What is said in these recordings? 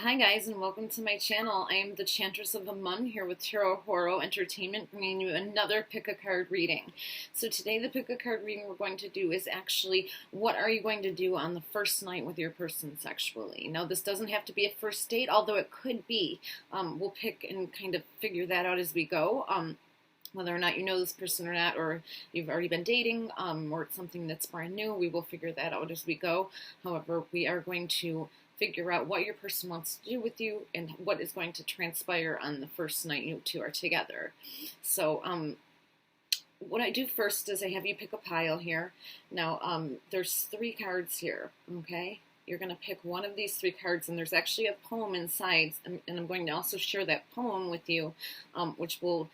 Hi guys, and welcome to my channel. I am the Chantress of Amun here with Tarot Horo Entertainment, bringing you another Pickacard reading. So today the Pickacard reading we're going to do is actually what are you going to do on the first night with your person sexually. Now this doesn't have to be a first date, although it could be. We'll pick and kind of figure that out as we go. Whether or not you know this person or not, or you've already been dating, or it's something that's brand new, we will figure that out as we go. However, we are going to figure out what your person wants to do with you and what is going to transpire on the first night you two are together. So what I do first is I have you pick a pile here. Now there's 3 cards here, okay? You're going to pick one of these 3 cards, and there's actually a poem inside, and I'm going to also share that poem with you, which will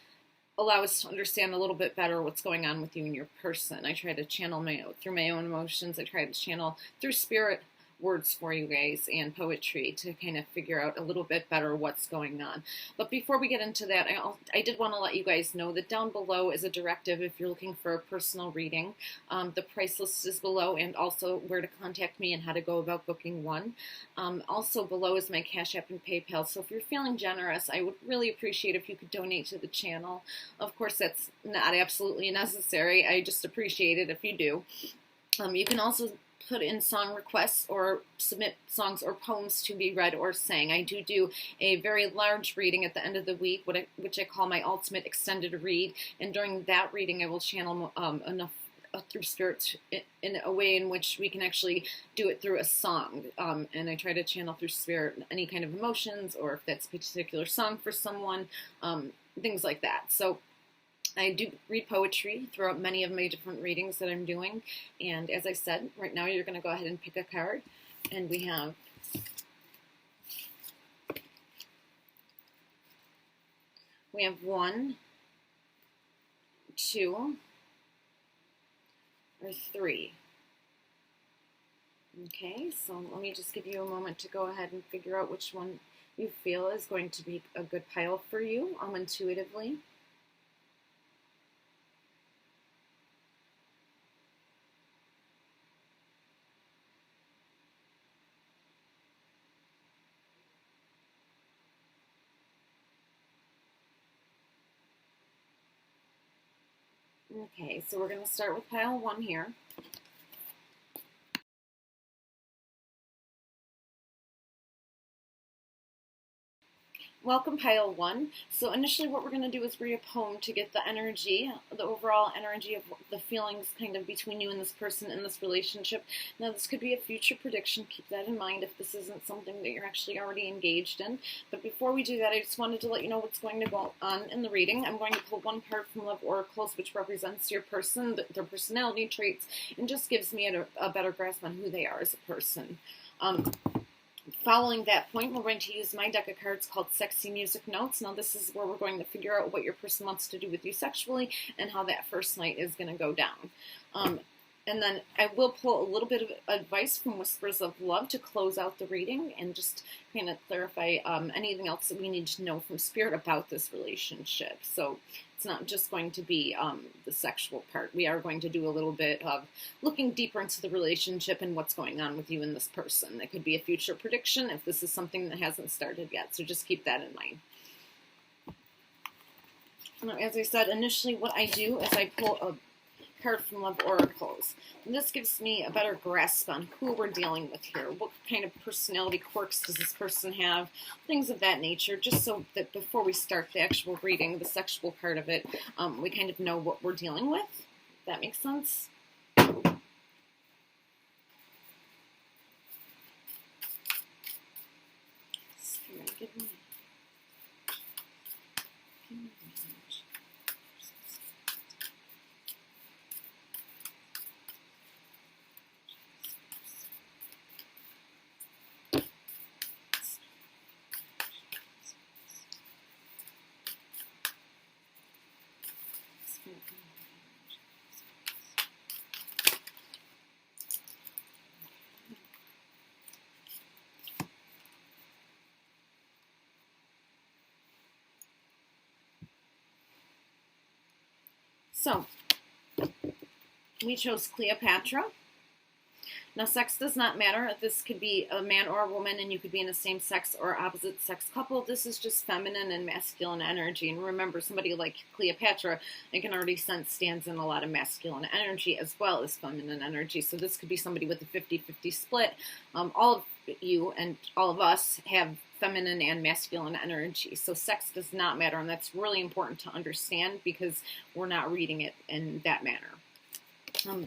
allow us to understand a little bit better what's going on with you and your person. I try to channel through my own emotions. I try to channel through spirit words for you guys and poetry to kind of figure out a little bit better what's going on. But before we get into that, I did want to let you guys know that down below is a directive if you're looking for a personal reading. The price list is below, and also where to contact me and how to go about booking one. Also below is my Cash App and PayPal, so if you're feeling generous, I would really appreciate if you could donate to the channel. Of course, that's not absolutely necessary. I just appreciate it if you do. You can also put in song requests or submit songs or poems to be read or sang. I do a very large reading at the end of the week, which I call my ultimate extended read, and during that reading I will channel enough through spirit in a way in which we can actually do it through a song, and I try to channel through spirit any kind of emotions, or if that's a particular song for someone, things like that. So I do read poetry throughout many of my different readings that I'm doing. And as I said, right now you're going to go ahead and pick a card. And we have one, 2, or 3. Okay, so let me just give you a moment to go ahead and figure out which one you feel is going to be a good pile for you intuitively. Okay, so we're going to start with pile 1 here. Welcome, pile 1. So initially what we're going to do is read a poem to get the energy, the overall energy of the feelings kind of between you and this person in this relationship. Now this could be a future prediction. Keep that in mind if this isn't something that you're actually already engaged in. But before we do that, I just wanted to let you know what's going to go on in the reading. I'm going to pull one card from Love Oracles, which represents your person, their personality traits, and just gives me a better grasp on who they are as a person. Following that point, we're going to use my deck of cards called Sexy Music Notes. Now this is where we're going to figure out what your person wants to do with you sexually and how that first night is going to go down. And then I will pull a little bit of advice from Whispers of Love to close out the reading and just kind of clarify anything else that we need to know from Spirit about this relationship. So it's not just going to be the sexual part. We are going to do a little bit of looking deeper into the relationship and what's going on with you and this person. It could be a future prediction if this is something that hasn't started yet. So just keep that in mind. Now, as I said, initially what I do is I pull a card from Love Oracles. And this gives me a better grasp on who we're dealing with here. What kind of personality quirks does this person have? Things of that nature, just so that before we start the actual reading, the sexual part of it, we kind of know what we're dealing with. If that makes sense? Give me So, we chose Cleopatra. Now, sex does not matter. This could be a man or a woman, and you could be in a same-sex or opposite-sex couple. This is just feminine and masculine energy. And remember, somebody like Cleopatra, I can already sense, stands in a lot of masculine energy as well as feminine energy. So this could be somebody with a 50-50 split. All of you and all of us have feminine and masculine energy. So sex does not matter, and that's really important to understand because we're not reading it in that manner.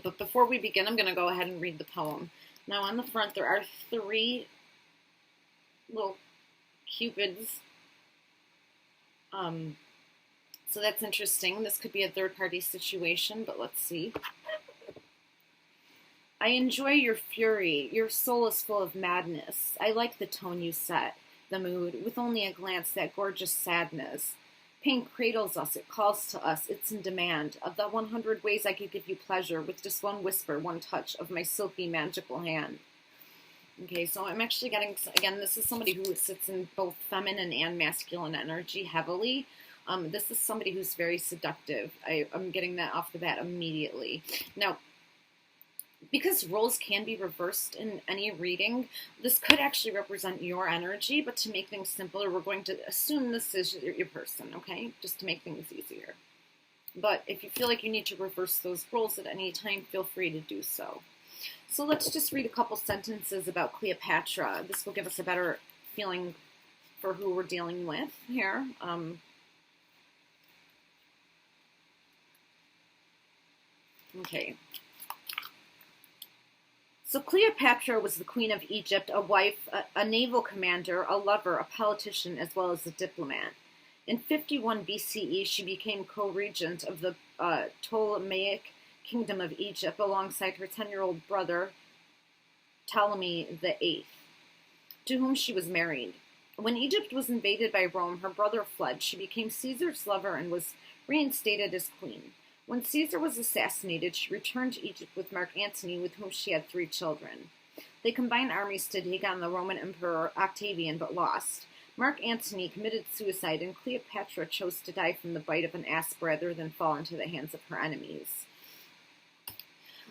But before we begin, I'm going to go ahead and read the poem. Now, on the front, there are 3 little cupids. So that's interesting. This could be a third-party situation, but let's see. I enjoy your fury. Your soul is full of madness. I like the tone you set, the mood, with only a glance, that gorgeous sadness. Pain cradles us, it calls to us, it's in demand. Of the 100 ways I could give you pleasure, with just one whisper, one touch of my silky, magical hand. Okay, so I'm actually getting, again, this is somebody who sits in both feminine and masculine energy heavily. This is somebody who's very seductive. I'm getting that off the bat immediately. Now, because roles can be reversed in any reading, this could actually represent your energy, but to make things simpler, we're going to assume this is your person, okay? Just to make things easier. But if you feel like you need to reverse those roles at any time, feel free to do so. So let's just read a couple sentences about Cleopatra. This will give us a better feeling for who we're dealing with here. Okay. So Cleopatra was the queen of Egypt, a wife, a naval commander, a lover, a politician, as well as a diplomat. In 51 BCE, she became co-regent of the Ptolemaic kingdom of Egypt alongside her 10-year-old brother, Ptolemy VIII, to whom she was married. When Egypt was invaded by Rome, her brother fled. She became Caesar's lover and was reinstated as queen. When Caesar was assassinated, she returned to Egypt with Mark Antony, with whom she had 3 children. They combined armies to take on the Roman Emperor Octavian, but lost. Mark Antony committed suicide, and Cleopatra chose to die from the bite of an asp rather than fall into the hands of her enemies.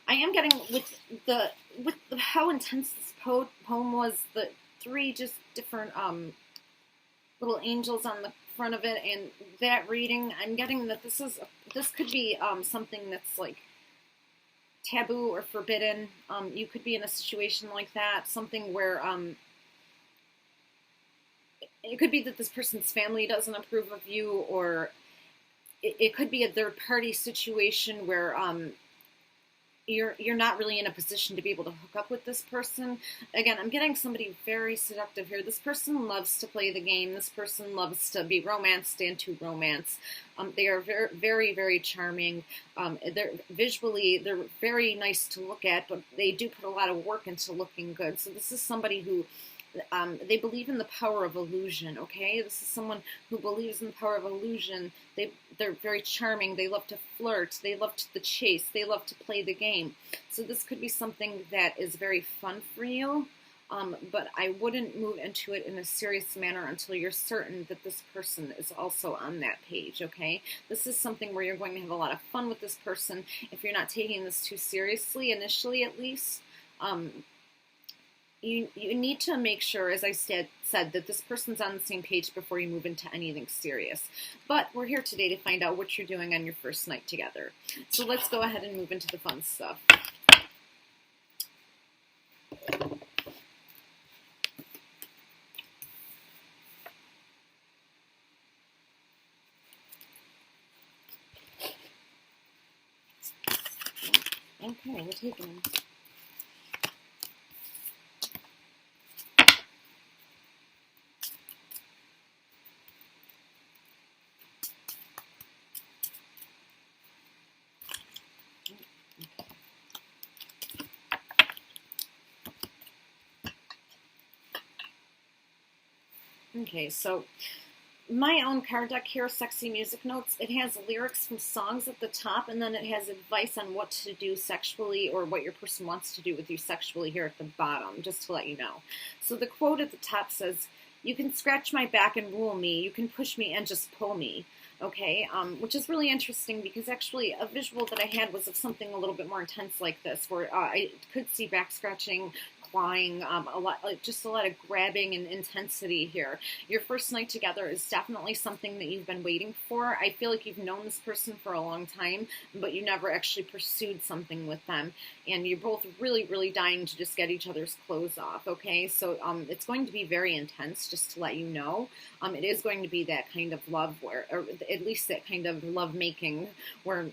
I am getting, with how intense this poem was, the 3 just different little angels on the front of it, and that reading, I'm getting that this could be something that's like taboo or forbidden. You could be in a situation like that, something where it could be that this person's family doesn't approve of you, or it could be a third-party situation where you're not really in a position to be able to hook up with this person. Again, I'm getting somebody very seductive here. This person loves to play the game. This person loves to be romanced and to romance. They are very, very, very charming. They're very nice to look at, but they do put a lot of work into looking good. So this is somebody who they believe in the power of illusion, okay? This is someone who believes in the power of illusion. They're very charming. They love to flirt. They love the chase. They love to play the game. So this could be something that is very fun for you, but I wouldn't move into it in a serious manner until you're certain that this person is also on that page, okay? This is something where you're going to have a lot of fun with this person if you're not taking this too seriously, initially at least. You need to make sure, as I said, that this person's on the same page before you move into anything serious. But we're here today to find out what you're doing on your first night together. So let's go ahead and move into the fun stuff. Okay, we're taking them. Okay, so my own card deck here, Sexy Music Notes, it has lyrics from songs at the top, and then it has advice on what to do sexually or what your person wants to do with you sexually here at the bottom, just to let you know. So the quote at the top says, "You can scratch my back and rule me, you can push me and just pull me. okay, which is really interesting because actually a visual that I had was of something a little bit more intense like this, where I could see back scratching, clawing, a lot, like just a lot of grabbing and intensity here. Your first night together is definitely something that you've been waiting for. I feel like you've known this person for a long time, but you never actually pursued something with them, and you're both really, really dying to just get each other's clothes off, okay? So it's going to be very intense, just to let you know. It is going to be that kind of love where, or at least that kind of love making where,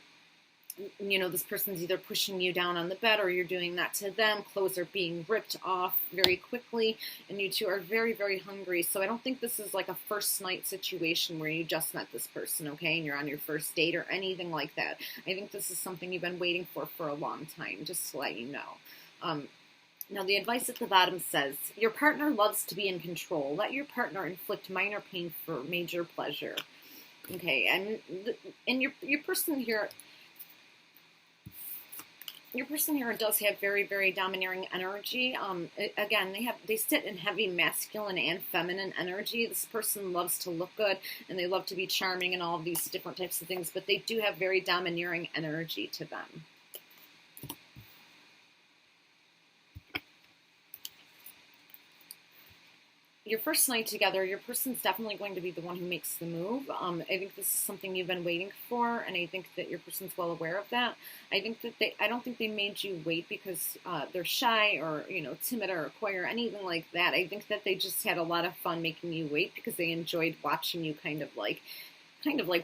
you know, this person's either pushing you down on the bed or you're doing that to them. Clothes are being ripped off very quickly, and you two are very, very hungry. So I don't think this is like a first night situation where you just met this person, okay, and you're on your first date or anything like that. I think this is something you've been waiting for a long time, just to let you know. Now, the advice at the bottom says, your partner loves to be in control. Let your partner inflict minor pain for major pleasure. Okay, and your person here... Your person here does have very, very domineering energy. Again, they sit in heavy masculine and feminine energy. This person loves to look good, and they love to be charming and all of these different types of things, but they do have very domineering energy to them. Your first night together, your person's definitely going to be the one who makes the move. I think this is something you've been waiting for, and I think that your person's well aware of that. I don't think they made you wait because they're shy or, you know, timid or coy or anything like that. I think that they just had a lot of fun making you wait because they enjoyed watching you kind of like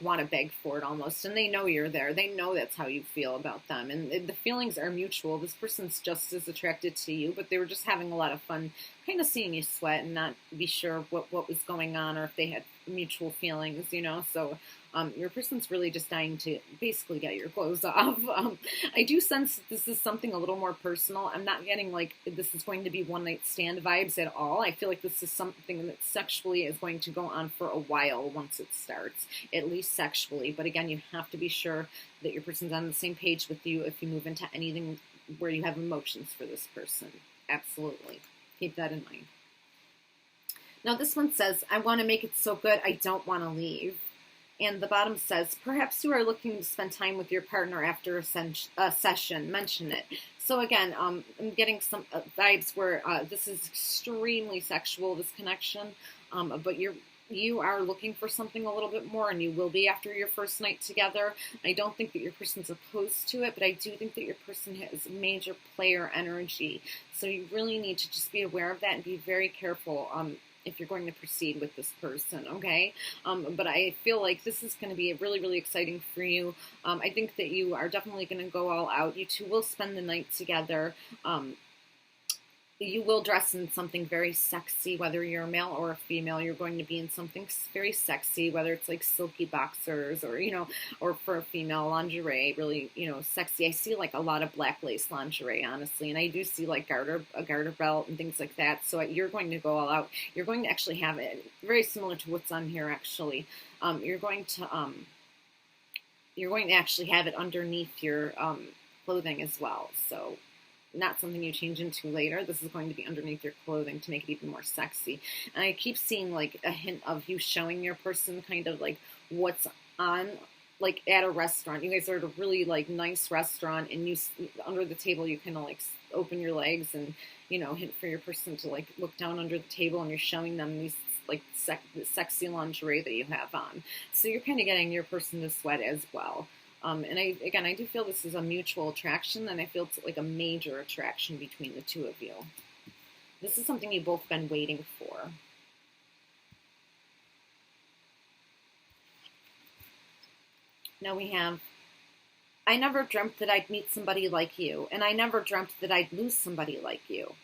want to beg for it almost, and they know you're there. They know that's how you feel about them, and the feelings are mutual. This person's just as attracted to you, but they were just having a lot of fun kind of seeing you sweat and not be sure what was going on or if they had mutual feelings, you know. So your person's really just dying to basically get your clothes off. I do sense that this is something a little more personal. I'm not getting like this is going to be one night stand vibes at all. I feel like this is something that sexually is going to go on for a while once it starts, at least sexually. But again, you have to be sure that your person's on the same page with you if you move into anything where you have emotions for this person. Absolutely. Keep that in mind. Now this one says, I want to make it so good I don't want to leave. And the bottom says, perhaps you are looking to spend time with your partner after a session. Mention it. So again, I'm getting some vibes where this is extremely sexual, this connection, but you are looking for something a little bit more, and you will be after your first night together. I don't think that your person's opposed to it, but I do think that your person has major player energy. So you really need to just be aware of that and be very careful if you're going to proceed with this person, okay? But I feel like this is going to be really, really exciting for you. I think that you are definitely going to go all out. You two will spend the night together. You will dress in something very sexy, whether you're a male or a female. You're going to be in something very sexy, whether it's like silky boxers or, you know, or for a female lingerie, really, you know, sexy. I see like a lot of black lace lingerie, honestly, and I do see like a garter belt and things like that. So you're going to go all out. You're going to actually have it very similar to what's on here, actually. You're going to actually have it underneath your clothing as well. So not something you change into later. This is going to be underneath your clothing to make it even more sexy. And I keep seeing like a hint of you showing your person kind of like what's on, like at a restaurant. You guys are at a really like nice restaurant, and you under the table you kind of like open your legs and, you know, hint for your person to like look down under the table, and you're showing them these like sexy lingerie that you have on. So you're kind of getting your person to sweat as well. And I do feel this is a mutual attraction, and I feel it's like a major attraction between the two of you. This is something you've both been waiting for. Now we have, I never dreamt that I'd meet somebody like you, and I never dreamt that I'd lose somebody like you.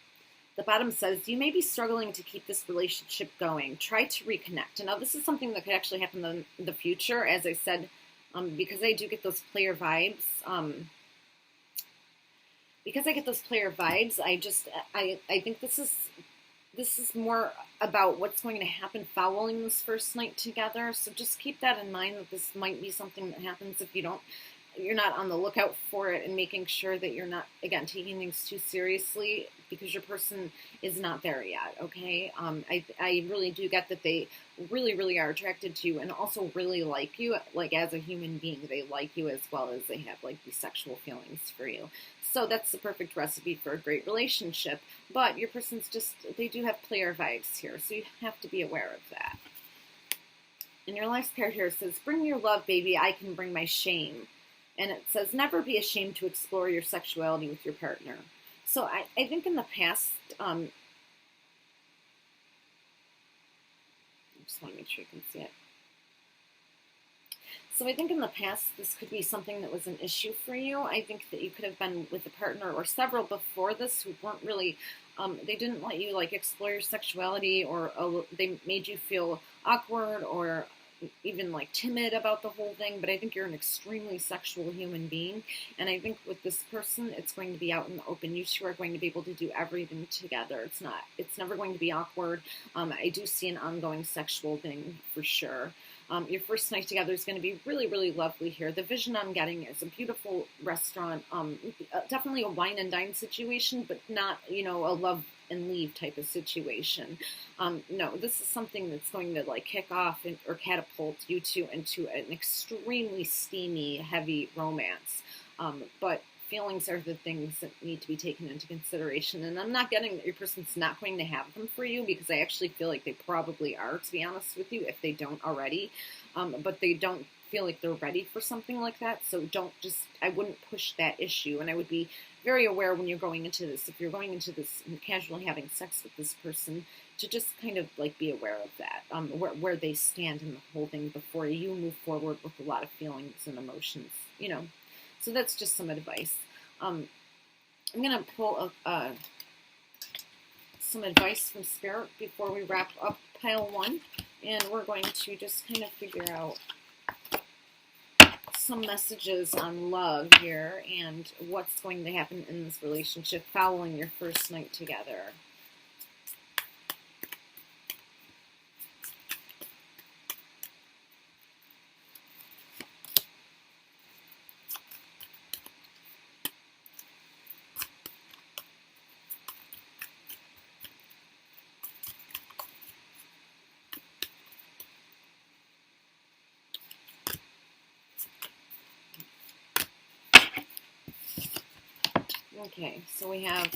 The bottom says, you may be struggling to keep this relationship going. Try to reconnect. And now this is something that could actually happen in the future, as I said, because I do get those player vibes. Because I get those player vibes, I think this is more about what's going to happen following this first night together. So just keep that in mind, that this might be something that happens if you don't on the lookout for it, and making sure that you're not, again, taking things too seriously, because your person is not there yet, okay? I really do get that they really, really are attracted to you, and also really like you, like as a human being. They like you as well as they have like these sexual feelings for you. So that's the perfect recipe for a great relationship. But your person's just, they do have player vibes here, so you have to be aware of that. And your last card here says, bring your love, baby, I can bring my shame. And it says, never be ashamed to explore your sexuality with your partner. So I think in the past, just want to make sure you can see it. So I think in the past, this could be something that was an issue for you. I think that you could have been with a partner or several before this who weren't really, they didn't let you like explore your sexuality, or they made you feel awkward or even like timid about the whole thing. But I think you're an extremely sexual human being, and I think with this person, it's going to be out in the open. You two are going to be able to do everything together. It's never going to be awkward. I do see an ongoing sexual thing for sure. Your first night together is going to be really, really lovely here. The vision I'm getting is a beautiful restaurant, definitely a wine and dine situation, but not, a love and leave type of situation. No, this is something that's going to like kick off or catapult you two into an extremely steamy, heavy romance. But feelings are the things that need to be taken into consideration. And I'm not getting that your person's not going to have them for you, because I actually feel like they probably are, to be honest with you, if they don't already. But they don't feel like they're ready for something like that. So I wouldn't push that issue. And I would be very aware when you're going into this, if you're going into this and casually having sex with this person, to just kind of like be aware of that, where they stand in the whole thing before you move forward with a lot of feelings and emotions, So that's just some advice. I'm going to pull some advice from Spirit before we wrap up pile 1. And we're going to just kind of figure out some messages on love here and what's going to happen in this relationship following your first night together. Okay, so we have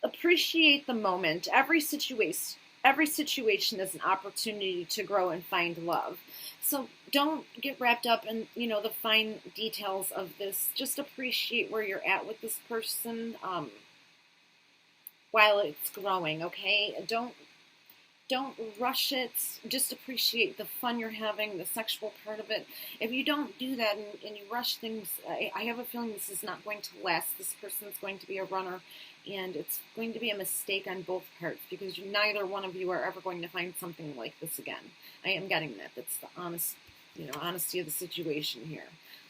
appreciate the moment. Every situation is an opportunity to grow and find love. So don't get wrapped up in, the fine details of this. Just appreciate where you're at with this person while it's growing, okay? Don't rush it. Just appreciate the fun you're having, the sexual part of it. If you don't do that and you rush things, I have a feeling this is not going to last. This person is going to be a runner, and it's going to be a mistake on both parts, because neither one of you are ever going to find something like this again. I am getting that. That's the honesty of the situation here.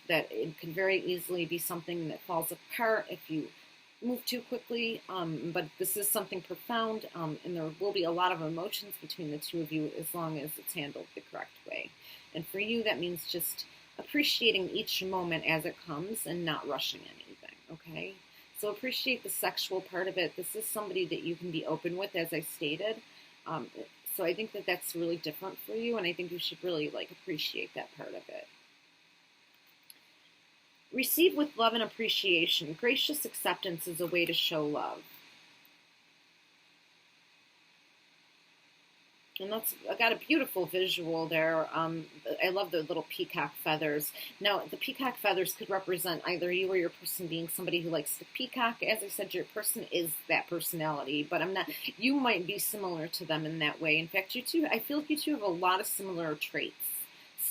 That it could very easily be something that falls apart if you move too quickly, but this is something profound, and there will be a lot of emotions between the two of you as long as it's handled the correct way. And for you, that means just appreciating each moment as it comes and not rushing anything, okay? So appreciate the sexual part of it. This is somebody that you can be open with, as I stated. So I think that that's really different for you, and I think you should really appreciate that part of it. Receive with love and appreciation. Gracious acceptance is a way to show love. And I got a beautiful visual there. I love the little peacock feathers. Now, the peacock feathers could represent either you or your person being somebody who likes to peacock. As I said, your person is that personality, but you might be similar to them in that way. In fact, I feel like you two have a lot of similar traits.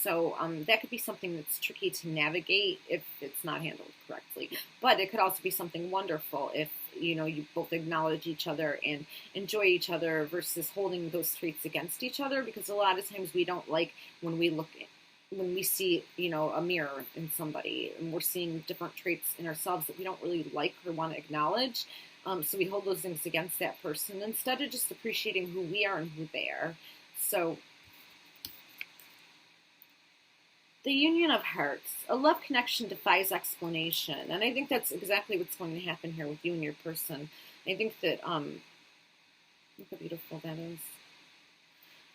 So that could be something that's tricky to navigate if it's not handled correctly. But it could also be something wonderful if, you both acknowledge each other and enjoy each other versus holding those traits against each other. Because a lot of times we don't like when we see, a mirror in somebody and we're seeing different traits in ourselves that we don't really like or want to acknowledge. So we hold those things against that person instead of just appreciating who we are and who they are. So The union of hearts. A love connection defies explanation. And I think that's exactly what's going to happen here with you and your person. I think that, look how beautiful that is.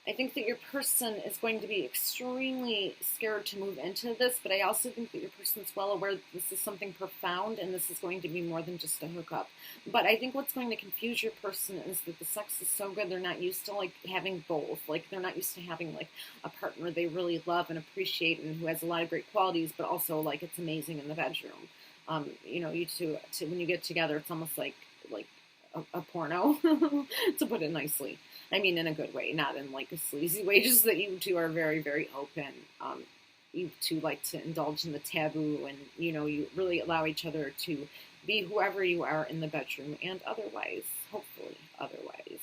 I think that your person is going to be extremely scared to move into this, but I also think that your person's well aware that this is something profound and this is going to be more than just a hookup. But I think what's going to confuse your person is that the sex is so good, they're not used to like having both. Like they're not used to having like a partner they really love and appreciate and who has a lot of great qualities, but also like it's amazing in the bedroom. You know, you two, when you get together, it's almost like a porno, to put it nicely. I mean, in a good way, not in like a sleazy way, just that you two are very, very open. You two like to indulge in the taboo and, you know, you really allow each other to be whoever you are in the bedroom and otherwise, hopefully otherwise.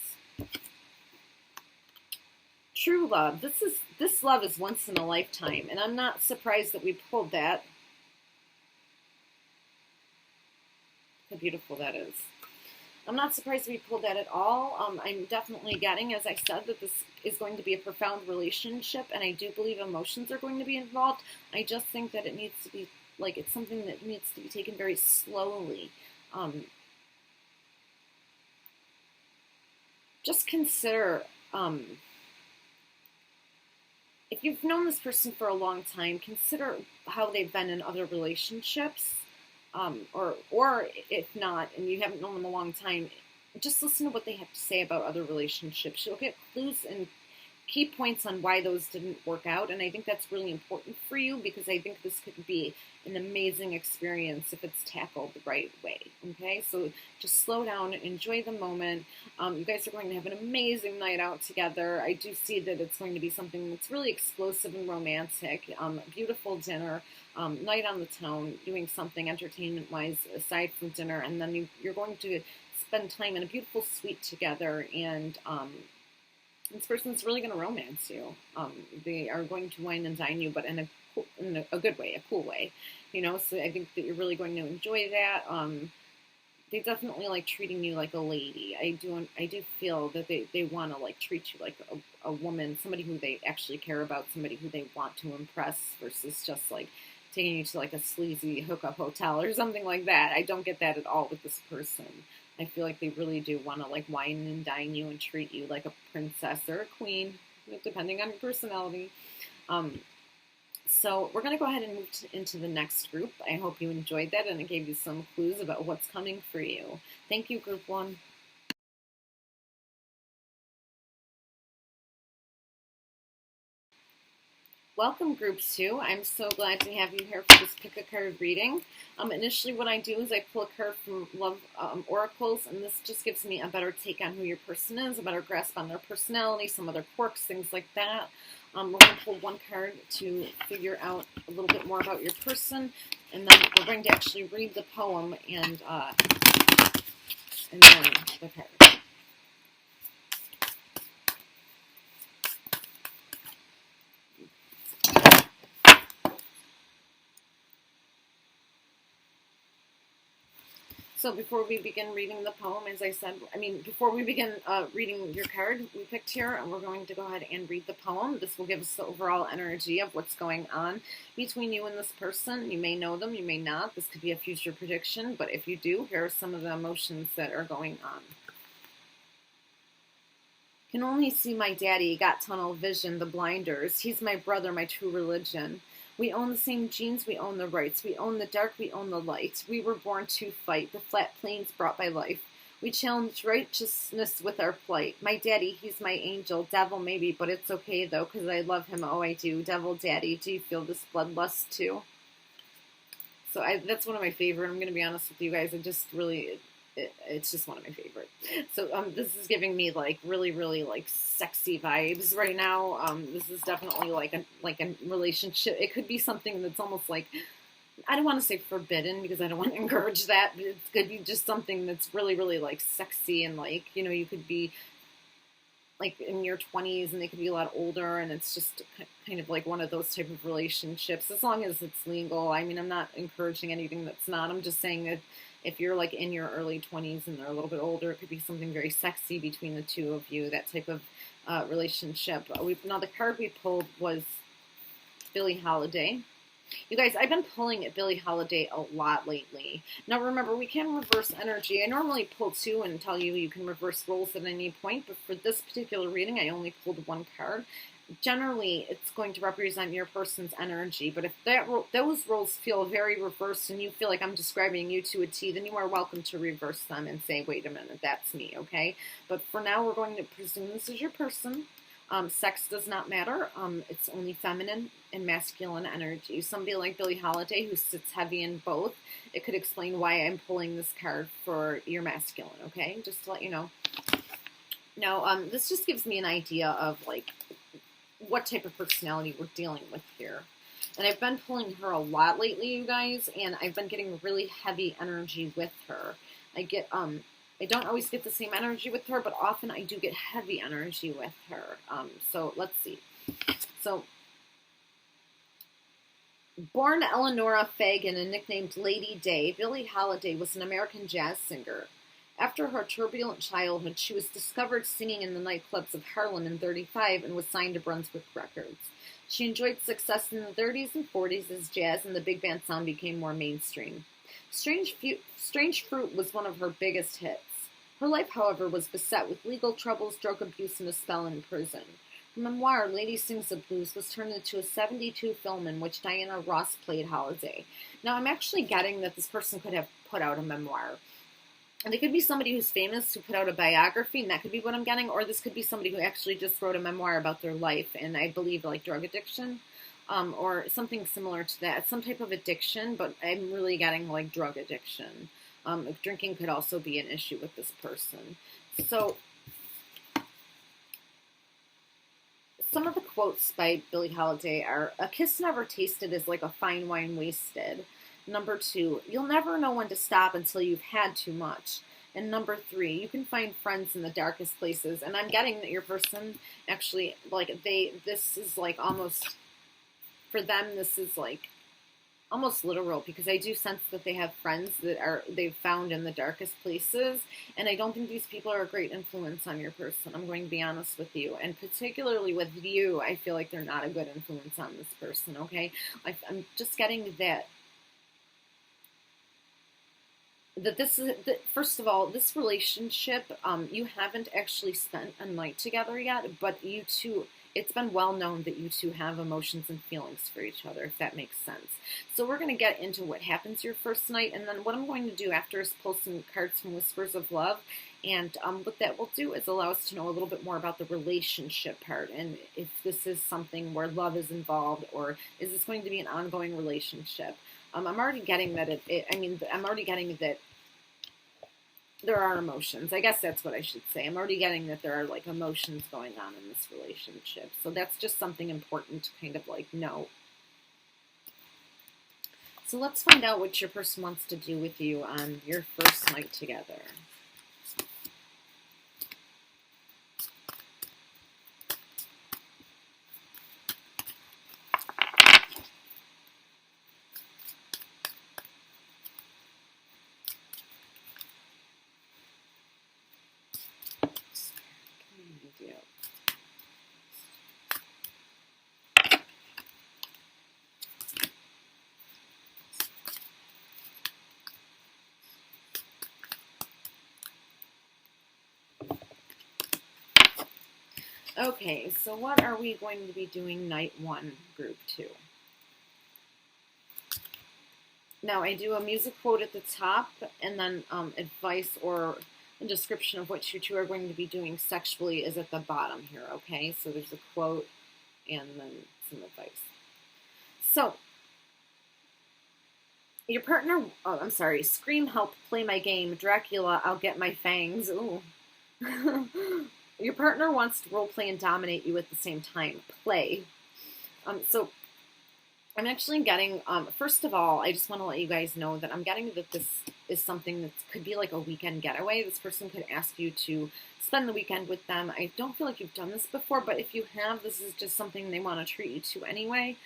True love. This love is once in a lifetime, and I'm not surprised that we pulled that. How beautiful that is. I'm not surprised we pulled that at all. I'm definitely getting, as I said, that this is going to be a profound relationship, and I do believe emotions are going to be involved. I just think that it needs to be, like, it's something that needs to be taken very slowly. Just consider, if you've known this person for a long time, consider how they've been in other relationships. Or if not, and you haven't known them a long time, just listen to what they have to say about other relationships. You'll get clues and key points on why those didn't work out, and I think that's really important for you because I think this could be an amazing experience if it's tackled the right way, okay? So just slow down, enjoy the moment. You guys are going to have an amazing night out together. I do see that it's going to be something that's really explosive and romantic, beautiful dinner, night on the town, doing something entertainment-wise aside from dinner, and then you're going to spend time in a beautiful suite together, and this person's really going to romance you. They are going to wine and dine you, but in a good way, a cool way, you know. So I think that you're really going to enjoy that. They definitely like treating you like a lady. I do feel that they want to like treat you like a woman, somebody who they actually care about, somebody who they want to impress, versus just like taking you to like a sleazy hookup hotel or something like that. I don't get that at all with this person. I feel like they really do want to like wine and dine you and treat you like a princess or a queen, depending on your personality. So we're going to go ahead and move into the next group. I hope you enjoyed that and it gave you some clues about what's coming for you. Thank you, Group 1. Welcome, Group 2. I'm so glad to have you here for this Pick-a-Card reading. Initially, what I do is I pull a card from Love Oracles, and this just gives me a better take on who your person is, a better grasp on their personality, some of their quirks, things like that. We're going to pull one card to figure out a little bit more about your person, and then we're going to actually read the poem and then the card. So before we begin reading the poem, as I said, before we begin reading your card we picked here, we're going to go ahead and read the poem. This will give us the overall energy of what's going on between you and this person. You may know them, you may not. This could be a future prediction, but if you do, here are some of the emotions that are going on. Can only see my daddy, got tunnel vision, the blinders. He's my brother, my true religion. We own the same genes, we own the rights. We own the dark, we own the light. We were born to fight, the flat plains brought by life. We challenge righteousness with our plight. My daddy, he's my angel. Devil maybe, but it's okay though, because I love him, oh I do. Devil daddy, do you feel this bloodlust too? So that's one of my favorite. I'm going to be honest with you guys. I just really... it's just one of my favorites. So this is giving me like really, really like sexy vibes right now. This is definitely like a relationship. It could be something that's almost like, I don't want to say forbidden because I don't want to encourage that, but it could be just something that's really, really like sexy, and like, you know, you could be like in your 20s and they could be a lot older, and it's just kind of like one of those type of relationships, as long as it's legal. I mean, I'm not encouraging anything that's not. I'm just saying that if you're like in your early 20s and they're a little bit older, it could be something very sexy between the two of you, that type of relationship. Now the card we pulled was Billie Holiday. You guys, I've been pulling at Billie Holiday a lot lately. Now remember, we can reverse energy. I normally pull two and tell you you can reverse roles at any point, but for this particular reading, I only pulled one card. Generally, it's going to represent your person's energy, but if those roles feel very reversed and you feel like I'm describing you to a T, then you are welcome to reverse them and say, wait a minute, that's me, okay? But for now, we're going to presume this is your person. Sex does not matter. It's only feminine and masculine energy. Somebody like Billie Holiday, who sits heavy in both, it could explain why I'm pulling this card for your masculine, okay? Just to let you know. Now, this just gives me an idea of, like, what type of personality we're dealing with here. And I've been pulling her a lot lately, you guys, and I've been getting really heavy energy with her. I don't always get the same energy with her, but often I do get heavy energy with her. So let's see. So, born Eleanora Fagan and nicknamed Lady Day, Billie Holiday was an American jazz singer. After her turbulent childhood, she was discovered singing in the nightclubs of Harlem in '35 and was signed to Brunswick Records. She enjoyed success in the 30s and 40s as jazz and the big band sound became more mainstream. Strange Fruit was one of her biggest hits. Her life, however, was beset with legal troubles, drug abuse, and a spell in prison. Her memoir, Lady Sings the Blues, was turned into a '72 film in which Diana Ross played Holiday. Now, I'm actually getting that this person could have put out a memoir. And it could be somebody who's famous who put out a biography, and that could be what I'm getting, or this could be somebody who actually just wrote a memoir about their life, and I believe, like, drug addiction, or something similar to that. Some type of addiction, but I'm really getting, like, drug addiction. Drinking could also be an issue with this person. So, some of the quotes by Billie Holiday are, "A kiss never tasted is like a fine wine wasted." Number 2, "You'll never know when to stop until you've had too much." And number 3, "You can find friends in the darkest places." And I'm getting that your person actually, like, this is like almost, for them, this is like almost literal, because I do sense that they have friends that they've found in the darkest places, and I don't think these people are a great influence on your person. I'm going to be honest with you, and particularly with you, I feel like they're not a good influence on this person, okay? I'm just getting that this is, first of all, this relationship, you haven't actually spent a night together yet, but you two, it's been well known that you two have emotions and feelings for each other, if that makes sense. So we're going to get into what happens your first night, and then what I'm going to do after is pull some cards from Whispers of Love, and what that will do is allow us to know a little bit more about the relationship part, and if this is something where love is involved, or is this going to be an ongoing relationship. I'm already getting that I'm already getting that there are emotions. I guess that's what I should say. I'm already getting that there are, like, emotions going on in this relationship. So that's just something important to kind of, like, know. So let's find out what your person wants to do with you on your first night together. Okay, so what are we going to be doing night 1, group 2? Now, I do a music quote at the top, and then advice or a description of what you two are going to be doing sexually is at the bottom here, okay? So there's a quote and then some advice. So, your partner, oh, I'm sorry, scream, help, play my game, Dracula, I'll get my fangs, ooh. Your partner wants to roleplay and dominate you at the same time. Play. So I'm actually getting, first of all, I just want to let you guys know that I'm getting that this is something that could be like a weekend getaway. This person could ask you to spend the weekend with them. I don't feel like you've done this before, but if you have, this is just something they want to treat you to anyway.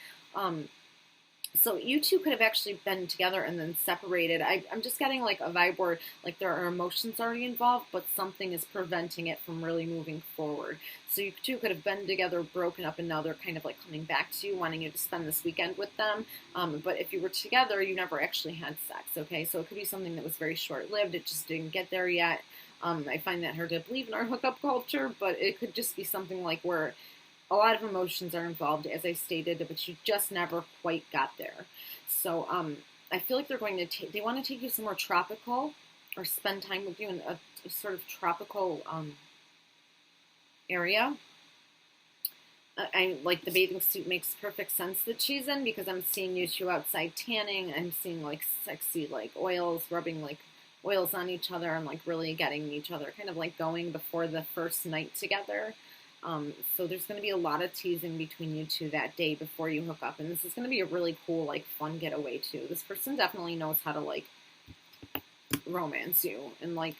So you two could have actually been together and then separated. I'm just getting like a vibe where like there are emotions already involved, but something is preventing it from really moving forward. So you two could have been together, broken up, and now they're kind of like coming back to you, wanting you to spend this weekend with them. But if you were together, you never actually had sex, okay? So it could be something that was very short-lived. It just didn't get there yet. I find that hard to believe in our hookup culture, but it could just be something like where a lot of emotions are involved, as I stated, but you just never quite got there. So I feel like they're going to they want to take you somewhere tropical or spend time with you in a sort of tropical area. I like the bathing suit makes perfect sense that she's in because I'm seeing you two outside tanning. I'm seeing like sexy like oils, rubbing like oils on each other and like really getting each other kind of like going before the first night together. So there's going to be a lot of teasing between you two that day before you hook up. And this is going to be a really cool, like, fun getaway, too. This person definitely knows how to, like, romance you. And, like,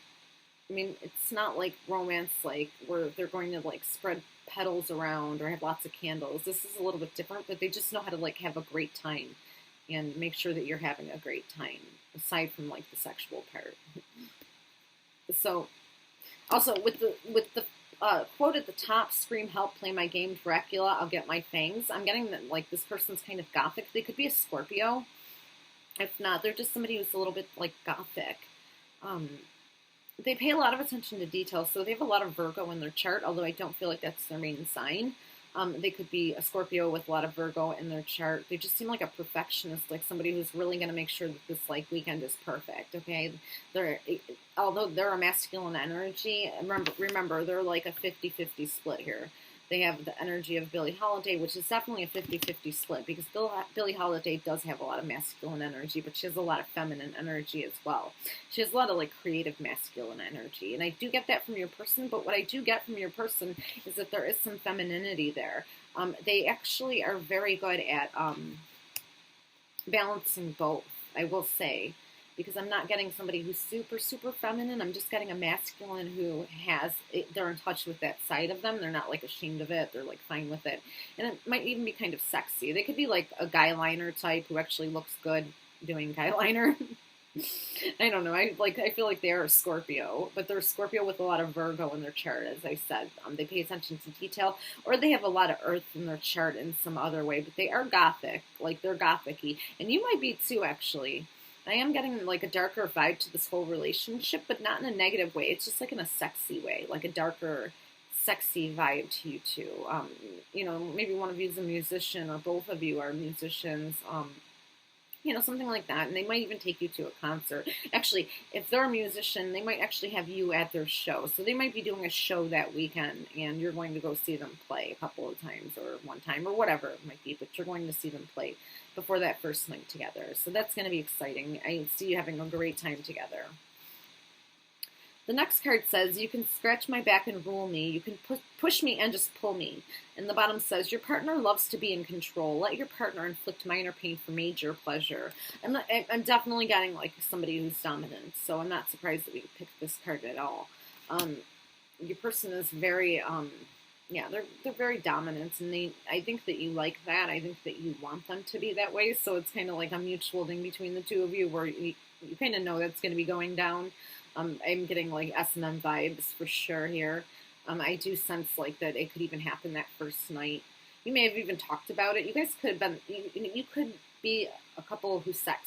I mean, it's not like romance, like, where they're going to, like, spread petals around or have lots of candles. This is a little bit different, but they just know how to, like, have a great time and make sure that you're having a great time, aside from, like, the sexual part. So, also, with the quote at the top, scream help, play my game, Dracula, I'll get my fangs. I'm getting that, like, this person's kind of gothic. They could be a Scorpio. If not, they're just somebody who's a little bit, like, gothic. They pay a lot of attention to detail, so they have a lot of Virgo in their chart, although I don't feel like that's their main sign. They could be a Scorpio with a lot of Virgo in their chart. They just seem like a perfectionist, like somebody who's really going to make sure that this like weekend is perfect. Okay, although they're a masculine energy. Remember, they're like a 50-50 split here. They have the energy of Billie Holiday, which is definitely a 50-50 split because Billie Holiday does have a lot of masculine energy, but she has a lot of feminine energy as well. She has a lot of like creative masculine energy. And I do get that from your person, but what I do get from your person is that there is some femininity there. They actually are very good at balancing both, I will say. Because I'm not getting somebody who's super, super feminine. I'm just getting a masculine who they're in touch with that side of them. They're not like ashamed of it. They're like fine with it. And it might even be kind of sexy. They could be like a guy liner type who actually looks good doing guy liner. I don't know. I feel like they're a Scorpio, but they're a Scorpio with a lot of Virgo in their chart, as I said. They pay attention to detail, or they have a lot of Earth in their chart in some other way, but they are gothic. Like, they're gothic-y. And you might be too, actually. I am getting like a darker vibe to this whole relationship, but not in a negative way. It's just like in a sexy way, like a darker, sexy vibe to you two. You know, maybe one of you is a musician or both of you are musicians. You know, something like that. And they might even take you to a concert. Actually, if they're a musician, they might actually have you at their show. So they might be doing a show that weekend and you're going to go see them play a couple of times or one time or whatever it might be, but you're going to see them play before that first night together. So that's going to be exciting. I see you having a great time together. The next card says, you can scratch my back and rule me. You can push me and just pull me. And the bottom says, your partner loves to be in control. Let your partner inflict minor pain for major pleasure. I'm definitely getting like somebody who's dominant. So I'm not surprised that we picked this card at all. Your person is very, yeah, they're very dominant. And I think that you like that. I think that you want them to be that way. So it's kind of like a mutual thing between the two of you where you kind of know that's going to be going down. I'm getting like S&M vibes for sure here. I do sense like that it could even happen that first night. You may have even talked about it. You guys could have been, you could be a couple who sex.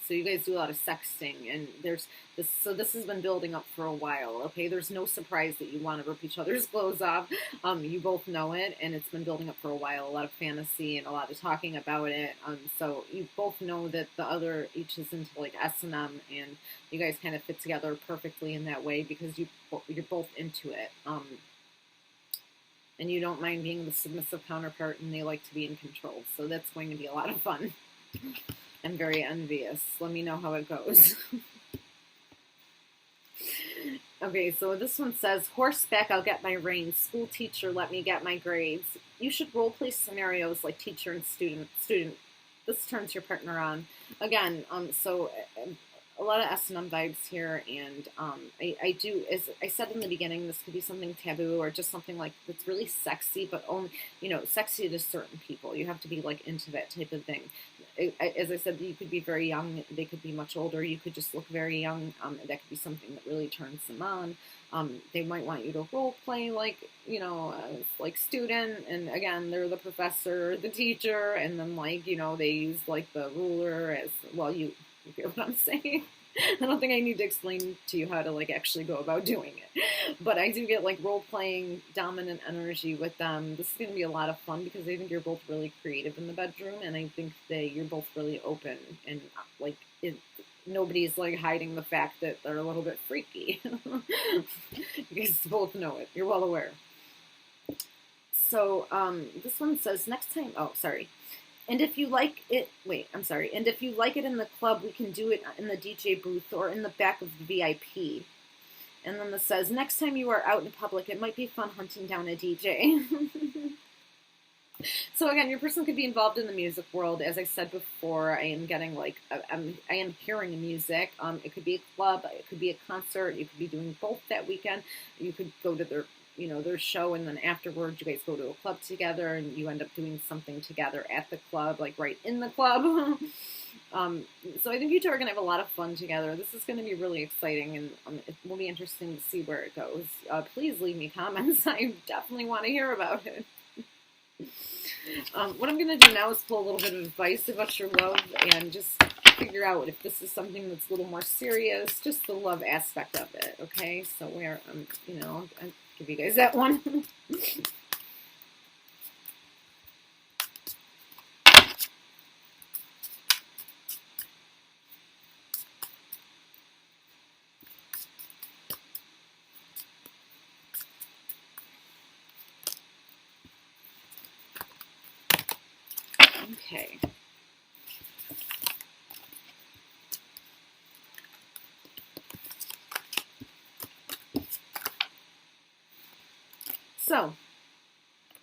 So you guys do a lot of sexting, and there's this. So this has been building up for a while. Okay, there's no surprise that you want to rip each other's clothes off. You both know it, and it's been building up for a while. A lot of fantasy and a lot of talking about it. So you both know that the other each is into like S&M, and you guys kind of fit together perfectly in that way because you're both into it. And you don't mind being the submissive counterpart, and they like to be in control. So that's going to be a lot of fun. I'm very envious. Let me know how it goes. Okay, so this one says, horseback, I'll get my reins. School teacher, let me get my grades. You should roleplay scenarios like teacher and student. This turns your partner on. Again, so a lot of S&M vibes here, and I do, as I said in the beginning, this could be something taboo or just something like that's really sexy, but only, you know, sexy to certain people. You have to be like into that type of thing. as I said, you could be very young, they could be much older, you could just look very young. That could be something that really turns them on. They might want you to role play like, you know, like student, and again, they're the professor, the teacher, and then like, you know, they use like the ruler as well. You get what I'm saying? I don't think I need to explain to you how to like actually go about doing it, but I do get like role-playing dominant energy with them. This is going to be a lot of fun because I think you're both really creative in the bedroom, and I think that you're both really open, and like nobody's like hiding the fact that they're a little bit freaky. You guys both know it. You're well aware. So this one says next time. Oh, sorry. And if you like it, And if you like it in the club, we can do it in the DJ booth or in the back of the VIP. And then this says, next time you are out in public, it might be fun hunting down a DJ. So again, your person could be involved in the music world. As I said before, I am getting like, I am hearing music. It could be a club, it could be a concert. You could be doing both that weekend. You could go to their, you know, their show, and then afterwards you guys go to a club together, and you end up doing something together at the club, like right in the club. So I think you two are going to have a lot of fun together. This is going to be really exciting, and it will be interesting to see where it goes. Please leave me comments. I definitely want to hear about it. What I'm going to do now is pull a little bit of advice about your love and just figure out if this is something that's a little more serious, just the love aspect of it, okay? So where, you know, I'll give you guys that one. Okay. So,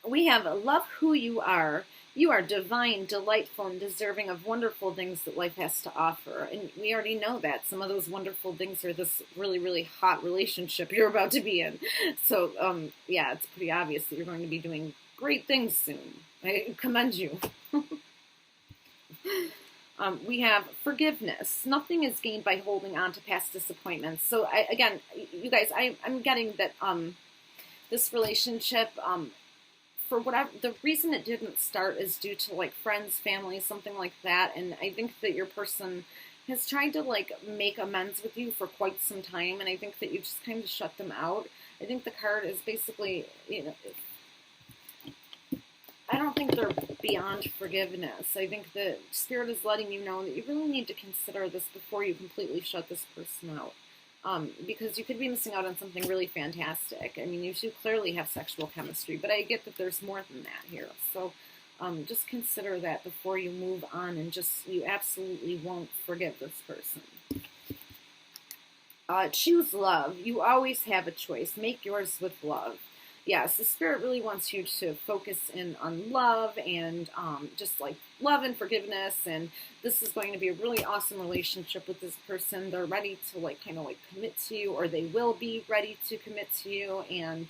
we have love who you are. You are divine, delightful, and deserving of wonderful things that life has to offer. And we already know that. Some of those wonderful things are this really, really hot relationship you're about to be in. So, yeah, it's pretty obvious that you're going to be doing great things soon. I commend you. We have forgiveness. Nothing is gained by holding on to past disappointments. So, again, you guys, I'm getting that this relationship, for whatever, the reason it didn't start is due to, like, friends, family, something like that. And I think that your person has tried to, like, make amends with you for quite some time. And I think that you just kind of shut them out. I think the card is basically, you know, I don't think they're beyond forgiveness. I think that Spirit is letting you know that you really need to consider this before you completely shut this person out. Because you could be missing out on something really fantastic. I mean, you two clearly have sexual chemistry, but I get that there's more than that here. So just consider that before you move on, and just, you absolutely won't forgive this person. Choose love. You always have a choice. Make yours with love. Yes, the Spirit really wants you to focus in on love, and just like love and forgiveness, and this is going to be a really awesome relationship with this person. They're ready to like kind of like commit to you, or they will be ready to commit to you, and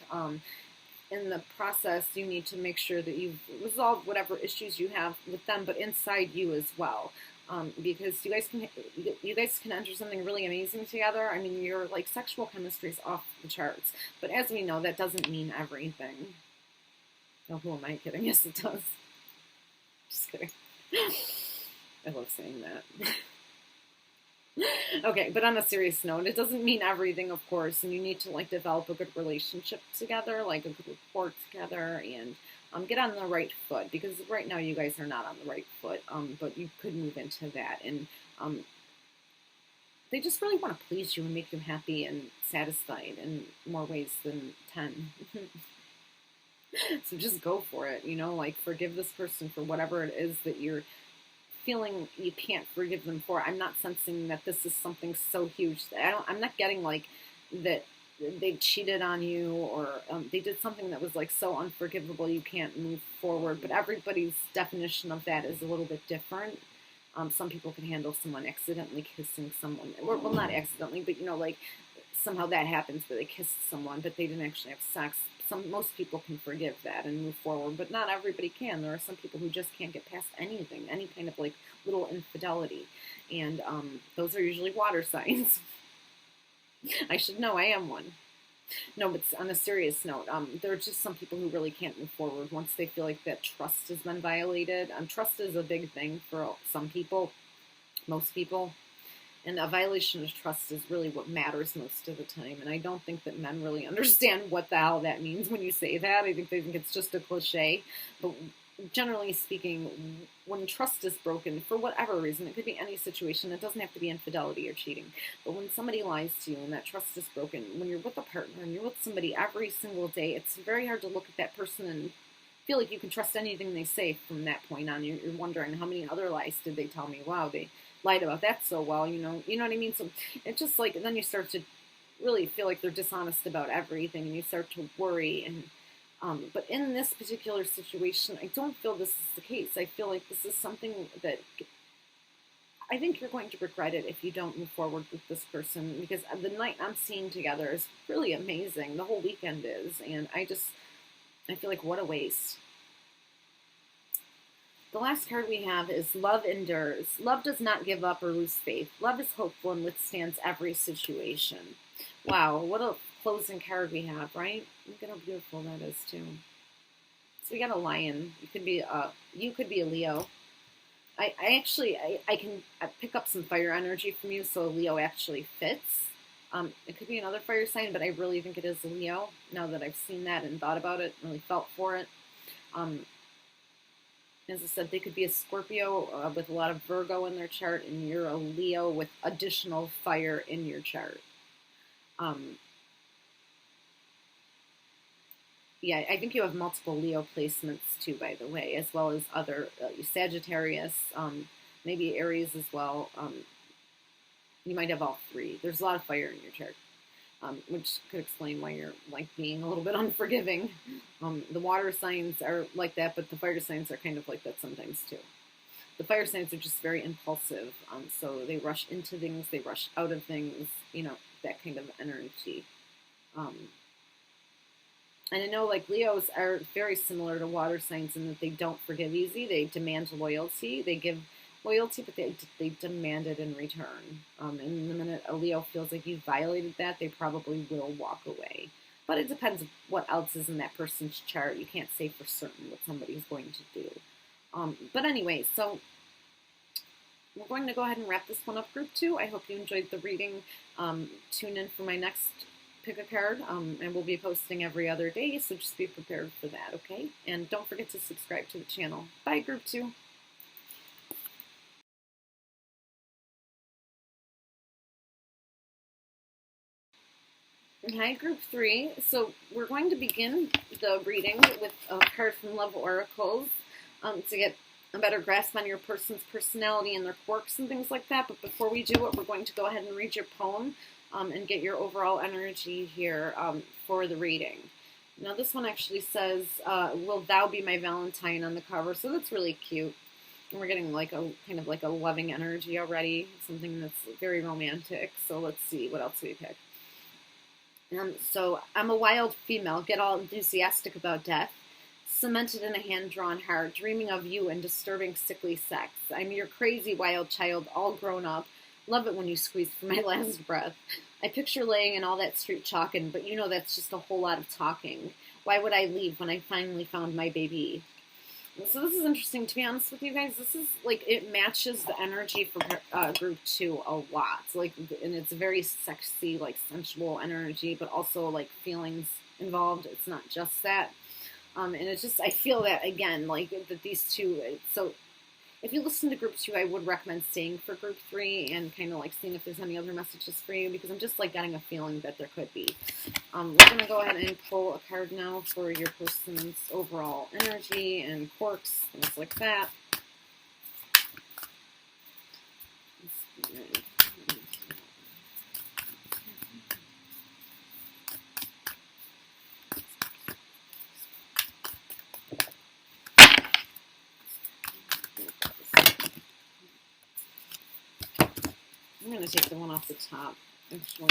in the process you need to make sure that you've resolved whatever issues you have with them, but inside you as well. Because you guys can enter something really amazing together. I mean, your like sexual chemistry is off the charts, but as we know, that doesn't mean everything. Oh, who am I kidding? Yes, it does. Just kidding. I love saying that. Okay, but on a serious note, it doesn't mean everything, of course, and you need to like develop a good relationship together, like a good rapport together, and get on the right foot, because right now you guys are not on the right foot, but you could move into that, and they just really want to please you and make you happy and satisfied in more ways than 10. So just go for it, you know, like forgive this person for whatever it is that you're feeling you can't forgive them for. I'm not sensing that this is something so huge that I'm not getting like that they cheated on you, or they did something that was like so unforgivable you can't move forward. But everybody's definition of that is a little bit different. Some people can handle someone accidentally kissing someone, well, not accidentally, but you know, like somehow that happens where they kissed someone, but they didn't actually have sex. Most people can forgive that and move forward, but not everybody can. There are some people who just can't get past anything, any kind of like little infidelity, and those are usually water signs. I should know, I am one. No, but on a serious note, there are just some people who really can't move forward once they feel like that trust has been violated. Trust is a big thing for some people, most people. And a violation of trust is really what matters most of the time. And I don't think that men really understand what the hell that means when you say that. I think they think it's just a cliche. But generally speaking, when trust is broken, for whatever reason, it could be any situation. It doesn't have to be infidelity or cheating. But when somebody lies to you and that trust is broken, when you're with a partner and you're with somebody every single day, it's very hard to look at that person and feel like you can trust anything they say from that point on. You're wondering, how many other lies did they tell me? Wow, they lied about that so well, you know what I mean? So it's just like, then you start to really feel like they're dishonest about everything, and you start to worry. And but in this particular situation, I don't feel this is the case. I feel like this is something that I think you're going to regret it if you don't move forward with this person, because the night I'm seeing together is really amazing. The whole weekend is, and I feel like, what a waste. The last card we have is Love Endures. Love does not give up or lose faith. Love is hopeful and withstands every situation. Wow, what a closing card we have, right? Look at how beautiful that is too. So we got a lion. You could be a Leo. I can pick up some fire energy from you, so a Leo actually fits. It could be another fire sign, but I really think it is a Leo. Now that I've seen that and thought about it, really felt for it. As I said, they could be a Scorpio with a lot of Virgo in their chart, and you're a Leo with additional fire in your chart. Yeah, I think you have multiple Leo placements too, by the way, as well as other Sagittarius, maybe Aries as well. You might have all three. There's a lot of fire in your chart, which could explain why you're like being a little bit unforgiving. The water signs are like that, but the fire signs are kind of like that sometimes too. The fire signs are just very impulsive, so they rush into things, they rush out of things, that kind of energy. And I know like Leos are very similar to water signs in that they don't forgive easy. They demand loyalty. They give loyalty, but they demand it in return. And the minute a Leo feels like you've violated that, they probably will walk away. But it depends what else is in that person's chart. You can't say for certain what somebody's going to do. But anyway, so we're going to go ahead and wrap this one up, Group 2. I hope you enjoyed the reading. Tune in for my next pick a card, and we'll be posting every other day, so just be prepared for that, okay? And don't forget to subscribe to the channel. Bye, Group 2. Hi, Group 3. So we're going to begin the reading with a card from Love Oracles to get a better grasp on your person's personality and their quirks and things like that. But before we do it, we're going to go ahead and read your poem and get your overall energy here for the reading. Now this one actually says, "Will thou be my Valentine" on the cover, so that's really cute. And we're getting like a kind of like a loving energy already, something that's very romantic. So let's see, what else we pick. So I'm a wild female, get all enthusiastic about death, cemented in a hand-drawn heart, dreaming of you and disturbing sickly sex. I'm your crazy wild child, all grown up. Love it when you squeeze for my last breath. I picture laying in all that street chalkin', but you know that's just a whole lot of talking. Why would I leave when I finally found my baby? So this is interesting, to be honest with you guys. This is like, it matches the energy for Group 2 a lot. Like, and it's very sexy, like sensual energy, but also like feelings involved. It's not just that. And it's just, I feel that again, like that these two, so if you listen to Group 2, I would recommend staying for Group 3 and kind of like seeing if there's any other messages for you, because I'm just like getting a feeling that there could be. We're going to go ahead and pull a card now for your person's overall energy and quirks, things like that. I'm going to take the one off the top. Actually,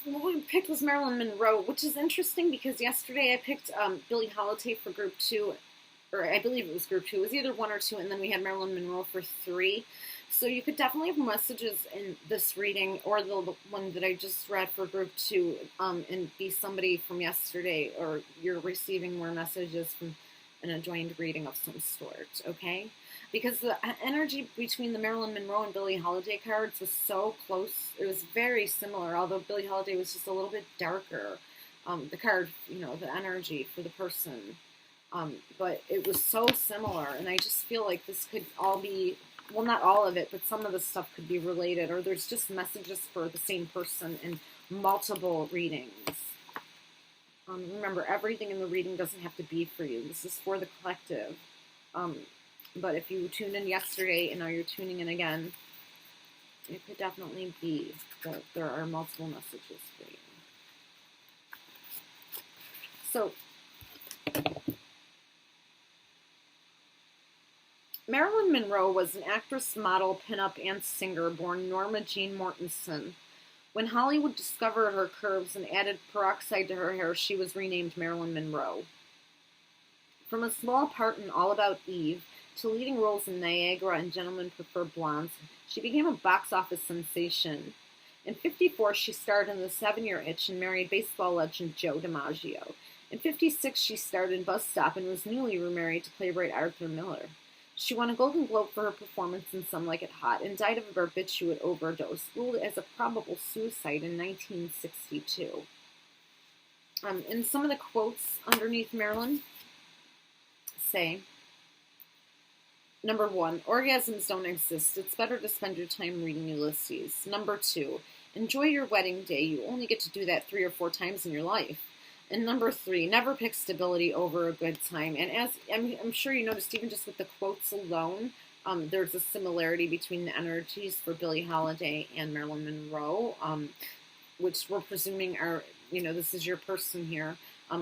what we picked was Marilyn Monroe, which is interesting because yesterday I picked Billie Holiday for group 2, or I believe it was group 2. It was either 1 or 2, and then we had Marilyn Monroe for 3. So you could definitely have messages in this reading, or the one that I just read for group 2, and be somebody from yesterday, or you're receiving more messages from an adjoined reading of some sort, okay? Because the energy between the Marilyn Monroe and Billie Holiday cards was so close. It was very similar, although Billie Holiday was just a little bit darker. The card, you know, the energy for the person. But it was so similar, and I just feel like this could all be, well, not all of it, but some of the stuff could be related, or there's just messages for the same person in multiple readings. Remember, everything in the reading doesn't have to be for you. This is for the collective. But if you tuned in yesterday and now you're tuning in again, it could definitely be that there are multiple messages for you. So, Marilyn Monroe was an actress, model, pinup, and singer born Norma Jean Mortensen. When Hollywood discovered her curves and added peroxide to her hair, she was renamed Marilyn Monroe. From a small part in All About Eve to leading roles in Niagara and Gentlemen Prefer Blondes, she became a box office sensation. In '54, she starred in The 7-Year Itch and married baseball legend Joe DiMaggio. In '56, she starred in Bus Stop and was newly remarried to playwright Arthur Miller. She won a Golden Globe for her performance in Some Like It Hot and died of a barbiturate overdose, ruled as a probable suicide in 1962. And some of the quotes underneath Marilyn say, number 1, orgasms don't exist. It's better to spend your time reading Ulysses. Number 2, enjoy your wedding day. You only get to do that 3 or 4 times in your life. And number 3, never pick stability over a good time. And as I'm sure you noticed, even just with the quotes alone, there's a similarity between the energies for Billie Holiday and Marilyn Monroe, which we're presuming are, you know, this is your person here.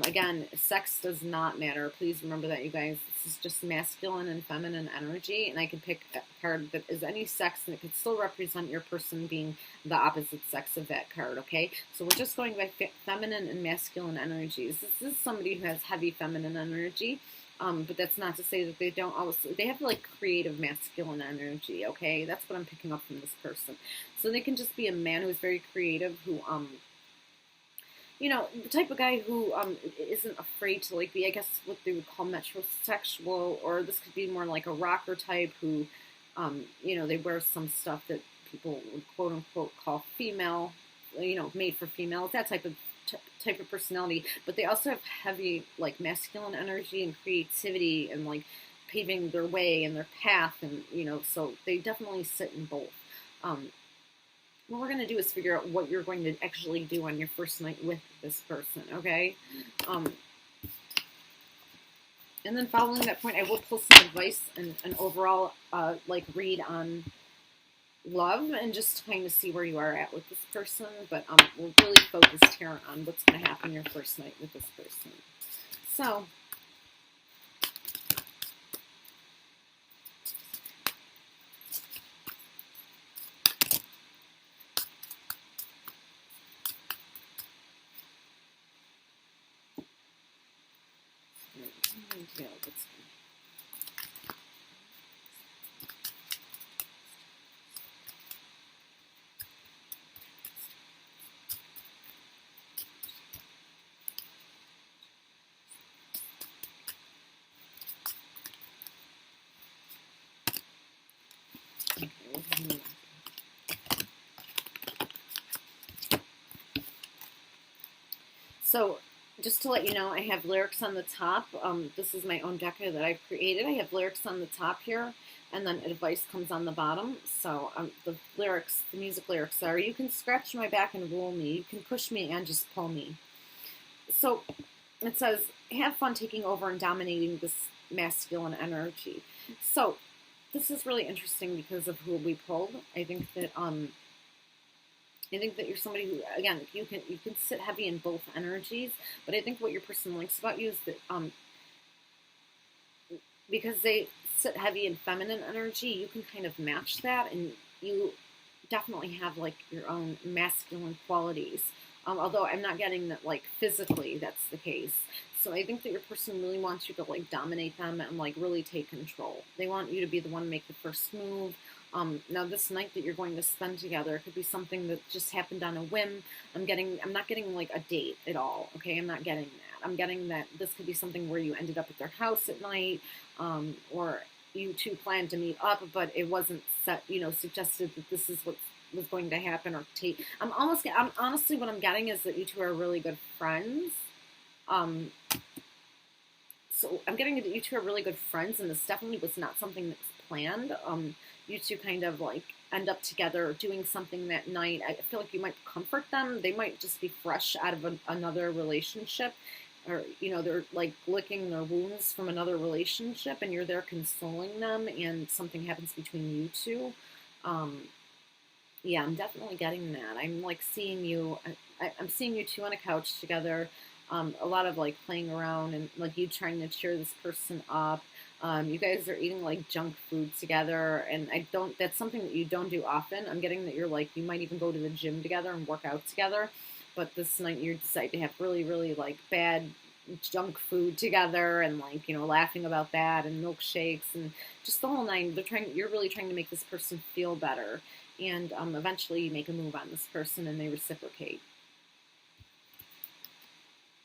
Again, sex does not matter. Please remember that, you guys. This is just masculine and feminine energy, and I can pick a card that is any sex, and it could still represent your person being the opposite sex of that card, okay? So we're just going by feminine and masculine energies. This is somebody who has heavy feminine energy, but that's not to say that they don't always, they have like creative masculine energy, okay? That's what I'm picking up from this person. So they can just be a man who's very creative, who, you know, the type of guy who isn't afraid to, like, be, I guess, what they would call metrosexual, or this could be more like a rocker type who, you know, they wear some stuff that people would quote-unquote call female, you know, made for females, that type of personality. But they also have heavy, like, masculine energy and creativity and, like, paving their way and their path, and, you know, so they definitely sit in both. What we're going to do is figure out what you're going to actually do on your first night with this person, okay? And then following that point, I will pull some advice and an overall, like, read on love and just kind of see where you are at with this person. But we're really focused here on what's going to happen your first night with this person. So, so just to let you know, I have lyrics on the top. This is my own deck that I've created. I have lyrics on the top here, and then advice comes on the bottom. So the lyrics, the music lyrics are, you can scratch my back and roll me. You can push me and just pull me. So it says, have fun taking over and dominating this masculine energy. So this is really interesting because of who we pulled. I think that you're somebody who, again, you can sit heavy in both energies, but I think what your person likes about you is that because they sit heavy in feminine energy, you can kind of match that, and you definitely have like your own masculine qualities. Although I'm not getting that like physically that's the case. So I think that your person really wants you to like dominate them and like really take control. They want you to be the one to make the first move. Now this night that you're going to spend together, it could be something that just happened on a whim. I'm not getting like a date at all. Okay, I'm not getting that. I'm getting that this could be something where you ended up at their house at night, or you two planned to meet up, but it wasn't set, suggested that this is what was going to happen or take. I'm honestly, what I'm getting is that you two are really good friends. So I'm getting that you two are really good friends, and this definitely was not something that was planned. You two kind of like end up together doing something that night. I feel like you might comfort them. They might just be fresh out of another relationship, or they're like licking their wounds from another relationship, and you're there consoling them, and something happens between you two. Yeah, I'm definitely getting that. I'm like seeing you. I'm seeing you two on a couch together. A lot of like playing around and like you trying to cheer this person up. You guys are eating like junk food together, and that's something that you don't do often. I'm getting that you're like, you might even go to the gym together and work out together, but this night you decide to have really, really like bad junk food together, and like, laughing about that, and milkshakes, and just the whole nine. You're really trying to make this person feel better, and eventually you make a move on this person and they reciprocate.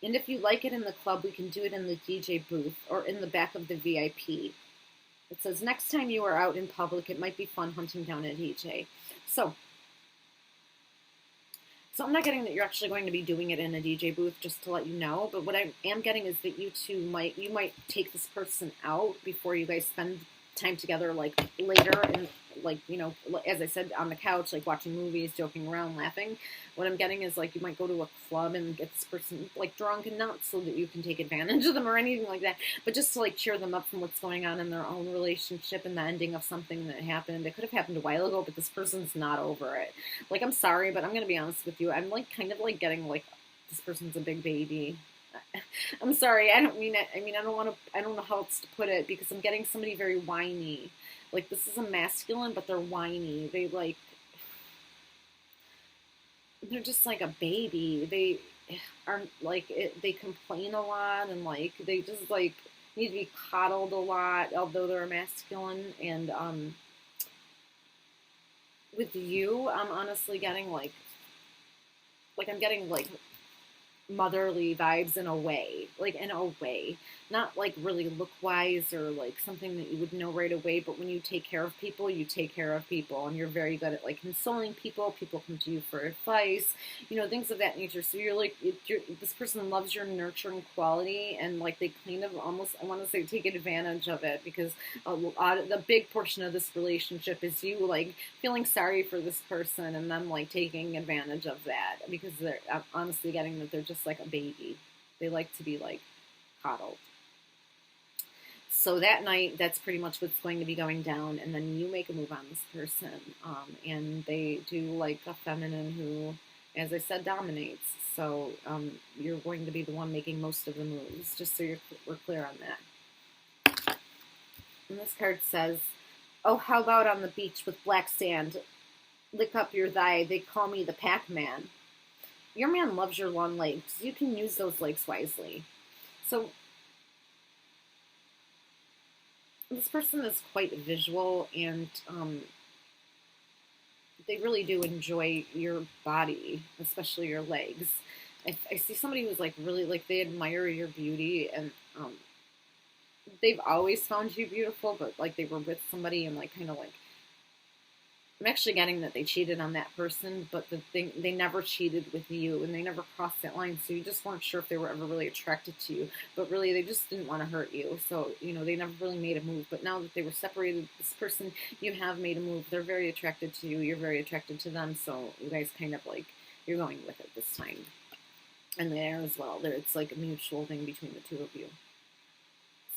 And if you like it in the club, we can do it in the DJ booth or in the back of the VIP. It says, next time you are out in public, it might be fun hunting down a DJ. So I'm not getting that you're actually going to be doing it in a DJ booth, just to let you know. But what I am getting is that you might take this person out before you guys spend time together, like later, and like, as I said, on the couch, like watching movies, joking around, laughing. What I'm getting is like you might go to a club and get this person like drunk, and not so that you can take advantage of them or anything like that, but just to like cheer them up from what's going on in their own relationship and the ending of something that happened. It could have happened a while ago, but this person's not over it. Like, I'm sorry, but I'm gonna be honest with you. I'm like kind of like getting like this person's a big baby. I'm sorry, I don't mean it. I mean, I don't know how else to put it, because I'm getting somebody very whiny. Like, this is a masculine, but they're whiny. They're just like a baby. They aren't like they complain a lot, and like they just like need to be coddled a lot, although they're a masculine. And with you, I'm honestly getting like I'm getting like motherly vibes in a way, not like really look wise or like something that you would know right away, but when you take care of people, you take care of people, and you're very good at like consoling people. People come to you for advice, things of that nature. So you're like, this person loves your nurturing quality, and like they kind of almost, I want to say, take advantage of it, because the big portion of this relationship is you like feeling sorry for this person and them like taking advantage of that, because they're honestly getting that they're just like a baby. They like to be like coddled. So that night, that's pretty much what's going to be going down, and then you make a move on this person, and they do like a feminine who, as I said, dominates. So you're going to be the one making most of the moves, just so we're clear on that. And this card says, oh, how about on the beach with black sand? Lick up your thigh, they call me the Pac-Man. Your man loves your long legs. You can use those legs wisely. So this person is quite visual, and they really do enjoy your body, especially your legs. I see somebody who's like really like, they admire your beauty, and they've always found you beautiful, but like they were with somebody and like kind of like, I'm actually getting that they cheated on that person, but they never cheated with you, and they never crossed that line, so you just weren't sure if they were ever really attracted to you, but really they just didn't want to hurt you, so, they never really made a move. But now that they were separated, this person, you have made a move. They're very attracted to you, you're very attracted to them, so you guys kind of like, you're going with it this time. And there as well, it's like a mutual thing between the two of you.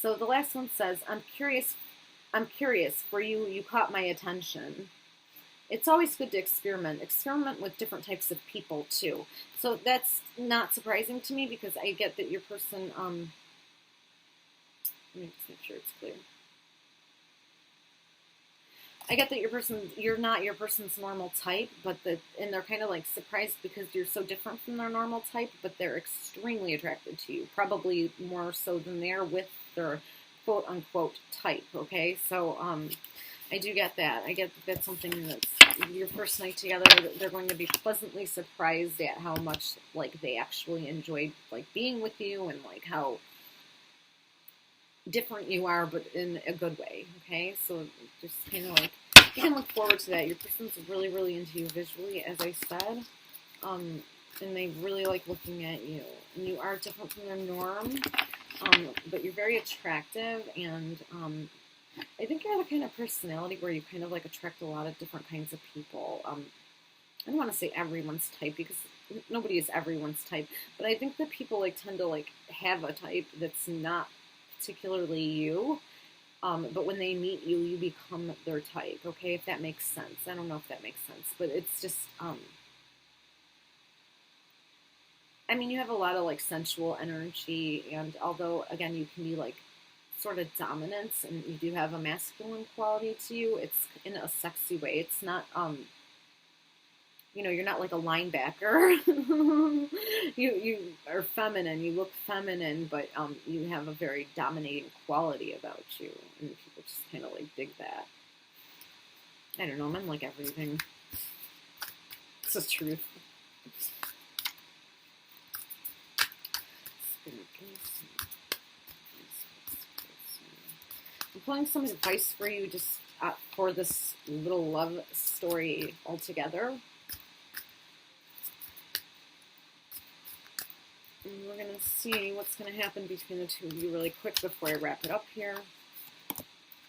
So the last one says, I'm curious, for you caught my attention. It's always good to experiment with different types of people too. So that's not surprising to me, because I get that your person, let me just make sure it's clear. I get that you're not your person's normal type, and they're kind of like surprised because you're so different from their normal type, but they're extremely attracted to you, probably more so than they're with their quote unquote type. Okay, so I do get that. I get that that's something that's your first night together. They're going to be pleasantly surprised at how much like they actually enjoyed like being with you, and like how different you are, but in a good way. Okay, so just kind of like you can look forward to that. Your person's really, really into you visually, as I said, and they really like looking at you. And you are different from their norm, but you're very attractive, and I think you have a kind of personality where you kind of like attract a lot of different kinds of people. I don't want to say everyone's type because nobody is everyone's type, but I think that people like tend to like have a type that's not particularly you. But when they meet you, you become their type, okay? If that makes sense. I don't know if that makes sense, but it's just, I mean, you have a lot of, like, sensual energy, and although, again, you can be, like, sort of dominant, and you do have a masculine quality to you, it's in a sexy way. It's not, you know, you're not like a linebacker. You are feminine. You look feminine, but you have a very dominating quality about you, and people just kind of like dig that. I don't know. I'm like everything. It's the truth. I'm pulling some advice for you just for this little love story altogether. And we're going to see what's going to happen between the two of you really quick before I wrap it up here.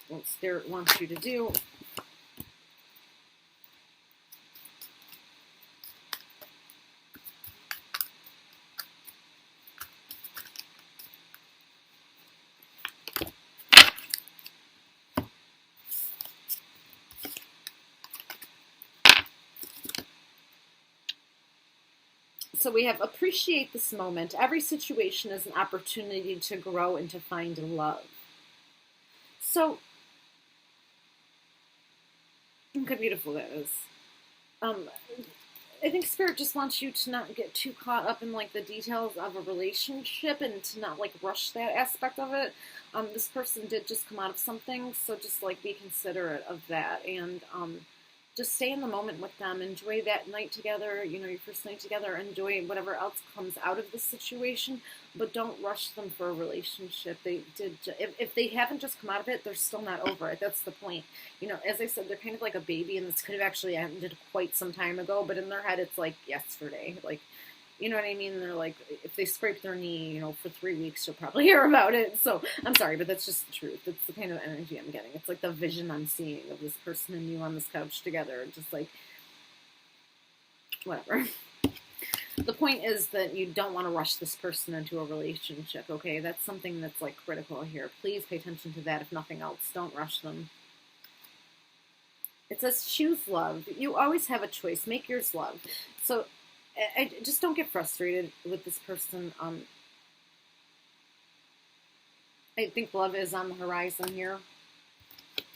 What Spirit wants you to do. So we have appreciate this moment. Every situation is an opportunity to grow and to find love. So, look how beautiful that is. I think Spirit just wants you to not get too caught up in like the details of a relationship and to not like rush that aspect of it. This person did just come out of something, so just like be considerate of that, and just stay in the moment with them. Enjoy that night together, you know, your first night together. Enjoy whatever else comes out of the situation, but don't rush them for a relationship. If they haven't just come out of it, they're still not over it. That's the point. You know, as I said, they're kind of like a baby, and this could have actually ended quite some time ago, but in their head, it's like yesterday. Like, you know what I mean? They're like, if they scrape their knee, you know, for 3 weeks, you'll probably hear about it. So I'm sorry, but that's just the truth. That's the kind of energy I'm getting. It's like the vision I'm seeing of this person and you on this couch together. Just like, whatever. The point is that you don't want to rush this person into a relationship, okay? That's something that's like critical here. Please pay attention to that if nothing else. Don't rush them. It says choose love. You always have a choice. Make yours love. So I just don't get frustrated with this person. I think love is on the horizon here.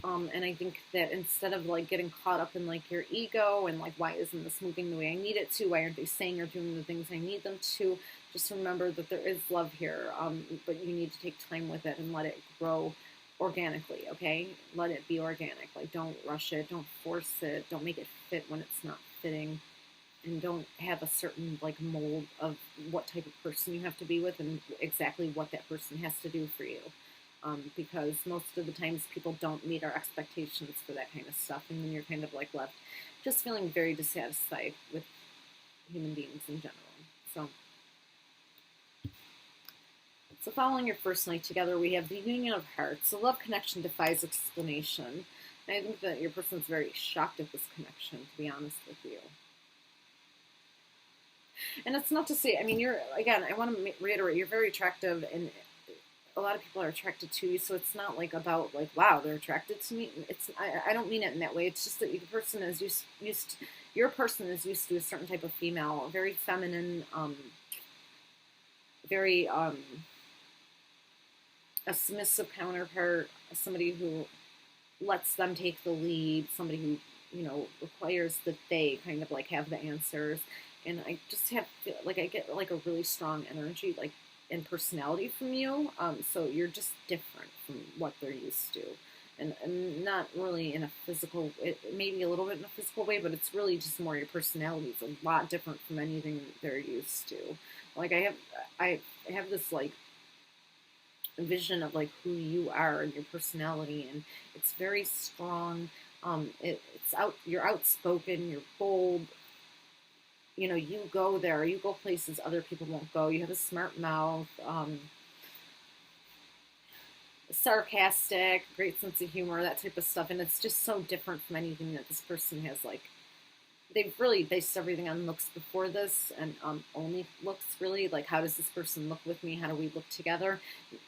And I think that instead of like getting caught up in like your ego and like, why isn't this moving the way I need it to? Why aren't they saying or doing the things I need them to? Just remember that there is love here. But you need to take time with it and let it grow organically. Okay. Let it be organic. Like, don't rush it. Don't force it. Don't make it fit when it's not fitting. And don't have a certain like mold of what type of person you have to be with and exactly what that person has to do for you. Because most of the times people don't meet our expectations for that kind of stuff, and then you're kind of like left just feeling very dissatisfied with human beings in general. So following your first night together, we have the union of hearts. The love connection defies explanation. And I think that your person's very shocked at this connection, to be honest with you. And it's not to say, I mean, I want to reiterate, you're very attractive, and a lot of people are attracted to you, so it's not like about like, wow, they're attracted to me. I don't mean it in that way. It's just that your person is used to a certain type of female, very feminine, very a submissive counterpart, somebody who lets them take the lead, somebody who, you know, requires that they kind of like have the answers. And I just have, like, I get like a really strong energy, like, and personality from you. So you're just different from what they're used to. And not really in a physical, maybe a little bit in a physical way, but it's really just more your personality. It's a lot different from anything they're used to. Like I have this like vision of like who you are and your personality, and it's very strong. You're outspoken, you're bold. You know, you go there, you go places other people won't go. You have a smart mouth, sarcastic, great sense of humor, that type of stuff. And it's just so different from anything that this person has. Like, they've really based everything on looks before this, and only looks, really. Like, how does this person look with me? How do we look together?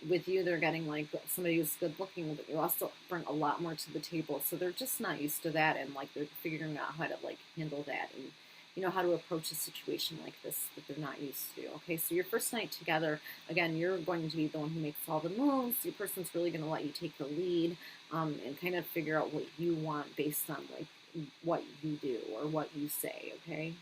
With you, they're getting like somebody who's good looking, but you also bring a lot more to the table. So they're just not used to that, and like they're figuring out how to like handle that, and you know, how to approach a situation like this that they're not used to. Okay, so your first night together, again, you're going to be the one who makes all the moves. Your person's really going to let you take the lead, and kind of figure out what you want based on like what you do or what you say. Okay.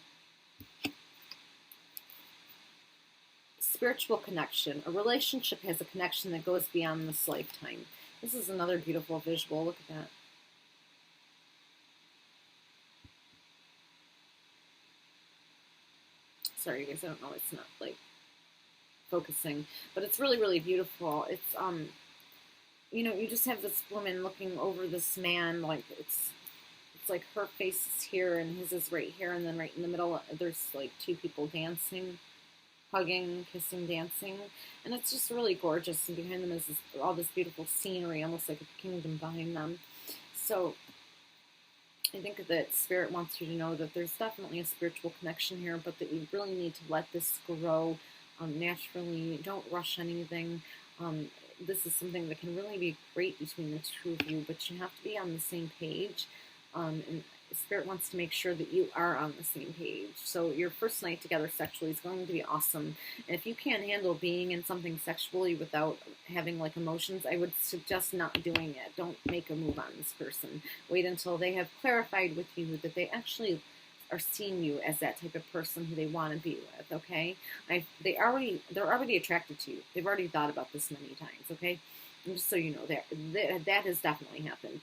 Spiritual connection. A relationship has a connection that goes beyond this lifetime. This is another beautiful visual. Look at that. Sorry, you guys, I don't know. It's not like focusing, but it's really, really beautiful. It's you know, you just have this woman looking over this man, like it's like her face is here and his is right here, and then right in the middle there's like two people dancing, hugging, kissing, dancing, and it's just really gorgeous. And behind them is all this beautiful scenery, almost like a kingdom behind them. So I think that Spirit wants you to know that there's definitely a spiritual connection here, but that you really need to let this grow naturally. Don't rush anything. This is something that can really be great between the two of you, but you have to be on the same page. And Spirit wants to make sure that you are on the same page. So your first night together sexually is going to be awesome. And if you can't handle being in something sexually without having like emotions, I would suggest not doing it. Don't make a move on this person. Wait until they have clarified with you that they actually are seeing you as that type of person who they want to be with. Okay, they're already attracted to you. They've already thought about this many times. Okay. And just so you know, that has definitely happened.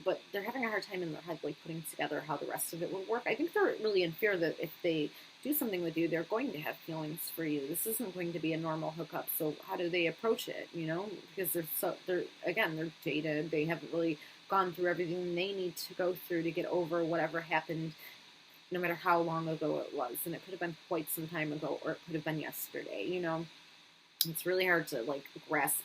But they're having a hard time in their head, like, putting together how the rest of it would work. I think they're really in fear that if they do something with you, they're going to have feelings for you. This isn't going to be a normal hookup. So how do they approach it, you know? Because they're jaded. They haven't really gone through everything they need to go through to get over whatever happened, no matter how long ago it was. And it could have been quite some time ago, or it could have been yesterday, you know? It's really hard to, like, grasp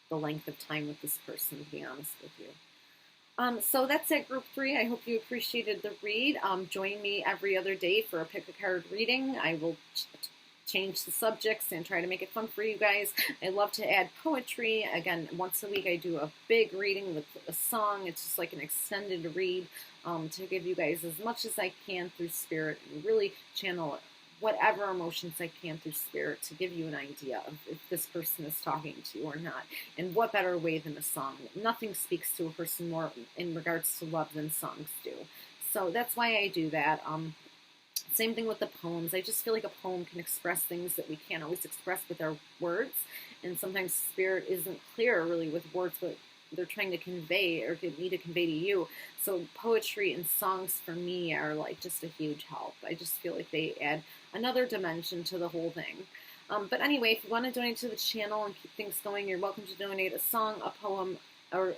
the length of time with this person, to be honest with you. So that's it, group 3. I hope you appreciated the read. Join me every other day for a pick-a-card reading. I will change the subjects and try to make it fun for you guys. I love to add poetry. Again, once a week I do a big reading with a song. It's just like an extended read to give you guys as much as I can through Spirit and really channel whatever emotions I can through Spirit to give you an idea of if this person is talking to you or not. And what better way than a song? Nothing speaks to a person more in regards to love than songs do. So that's why I do that. Same thing with the poems. I just feel like a poem can express things that we can't always express with our words. And sometimes Spirit isn't clear really with words, but they're trying to convey or need to convey to you. So poetry and songs for me are like just a huge help. I just feel like they add another dimension to the whole thing. But anyway, if you want to donate to the channel and keep things going, you're welcome to donate a song, a poem, or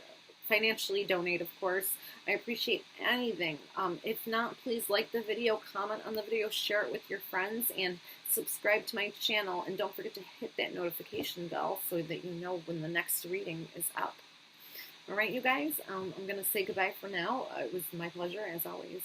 financially donate, of course. I appreciate anything. If not, please like the video, comment on the video, share it with your friends, and subscribe to my channel. And don't forget to hit that notification bell so that you know when the next reading is up. All right, you guys, I'm going to say goodbye for now. It was my pleasure, as always.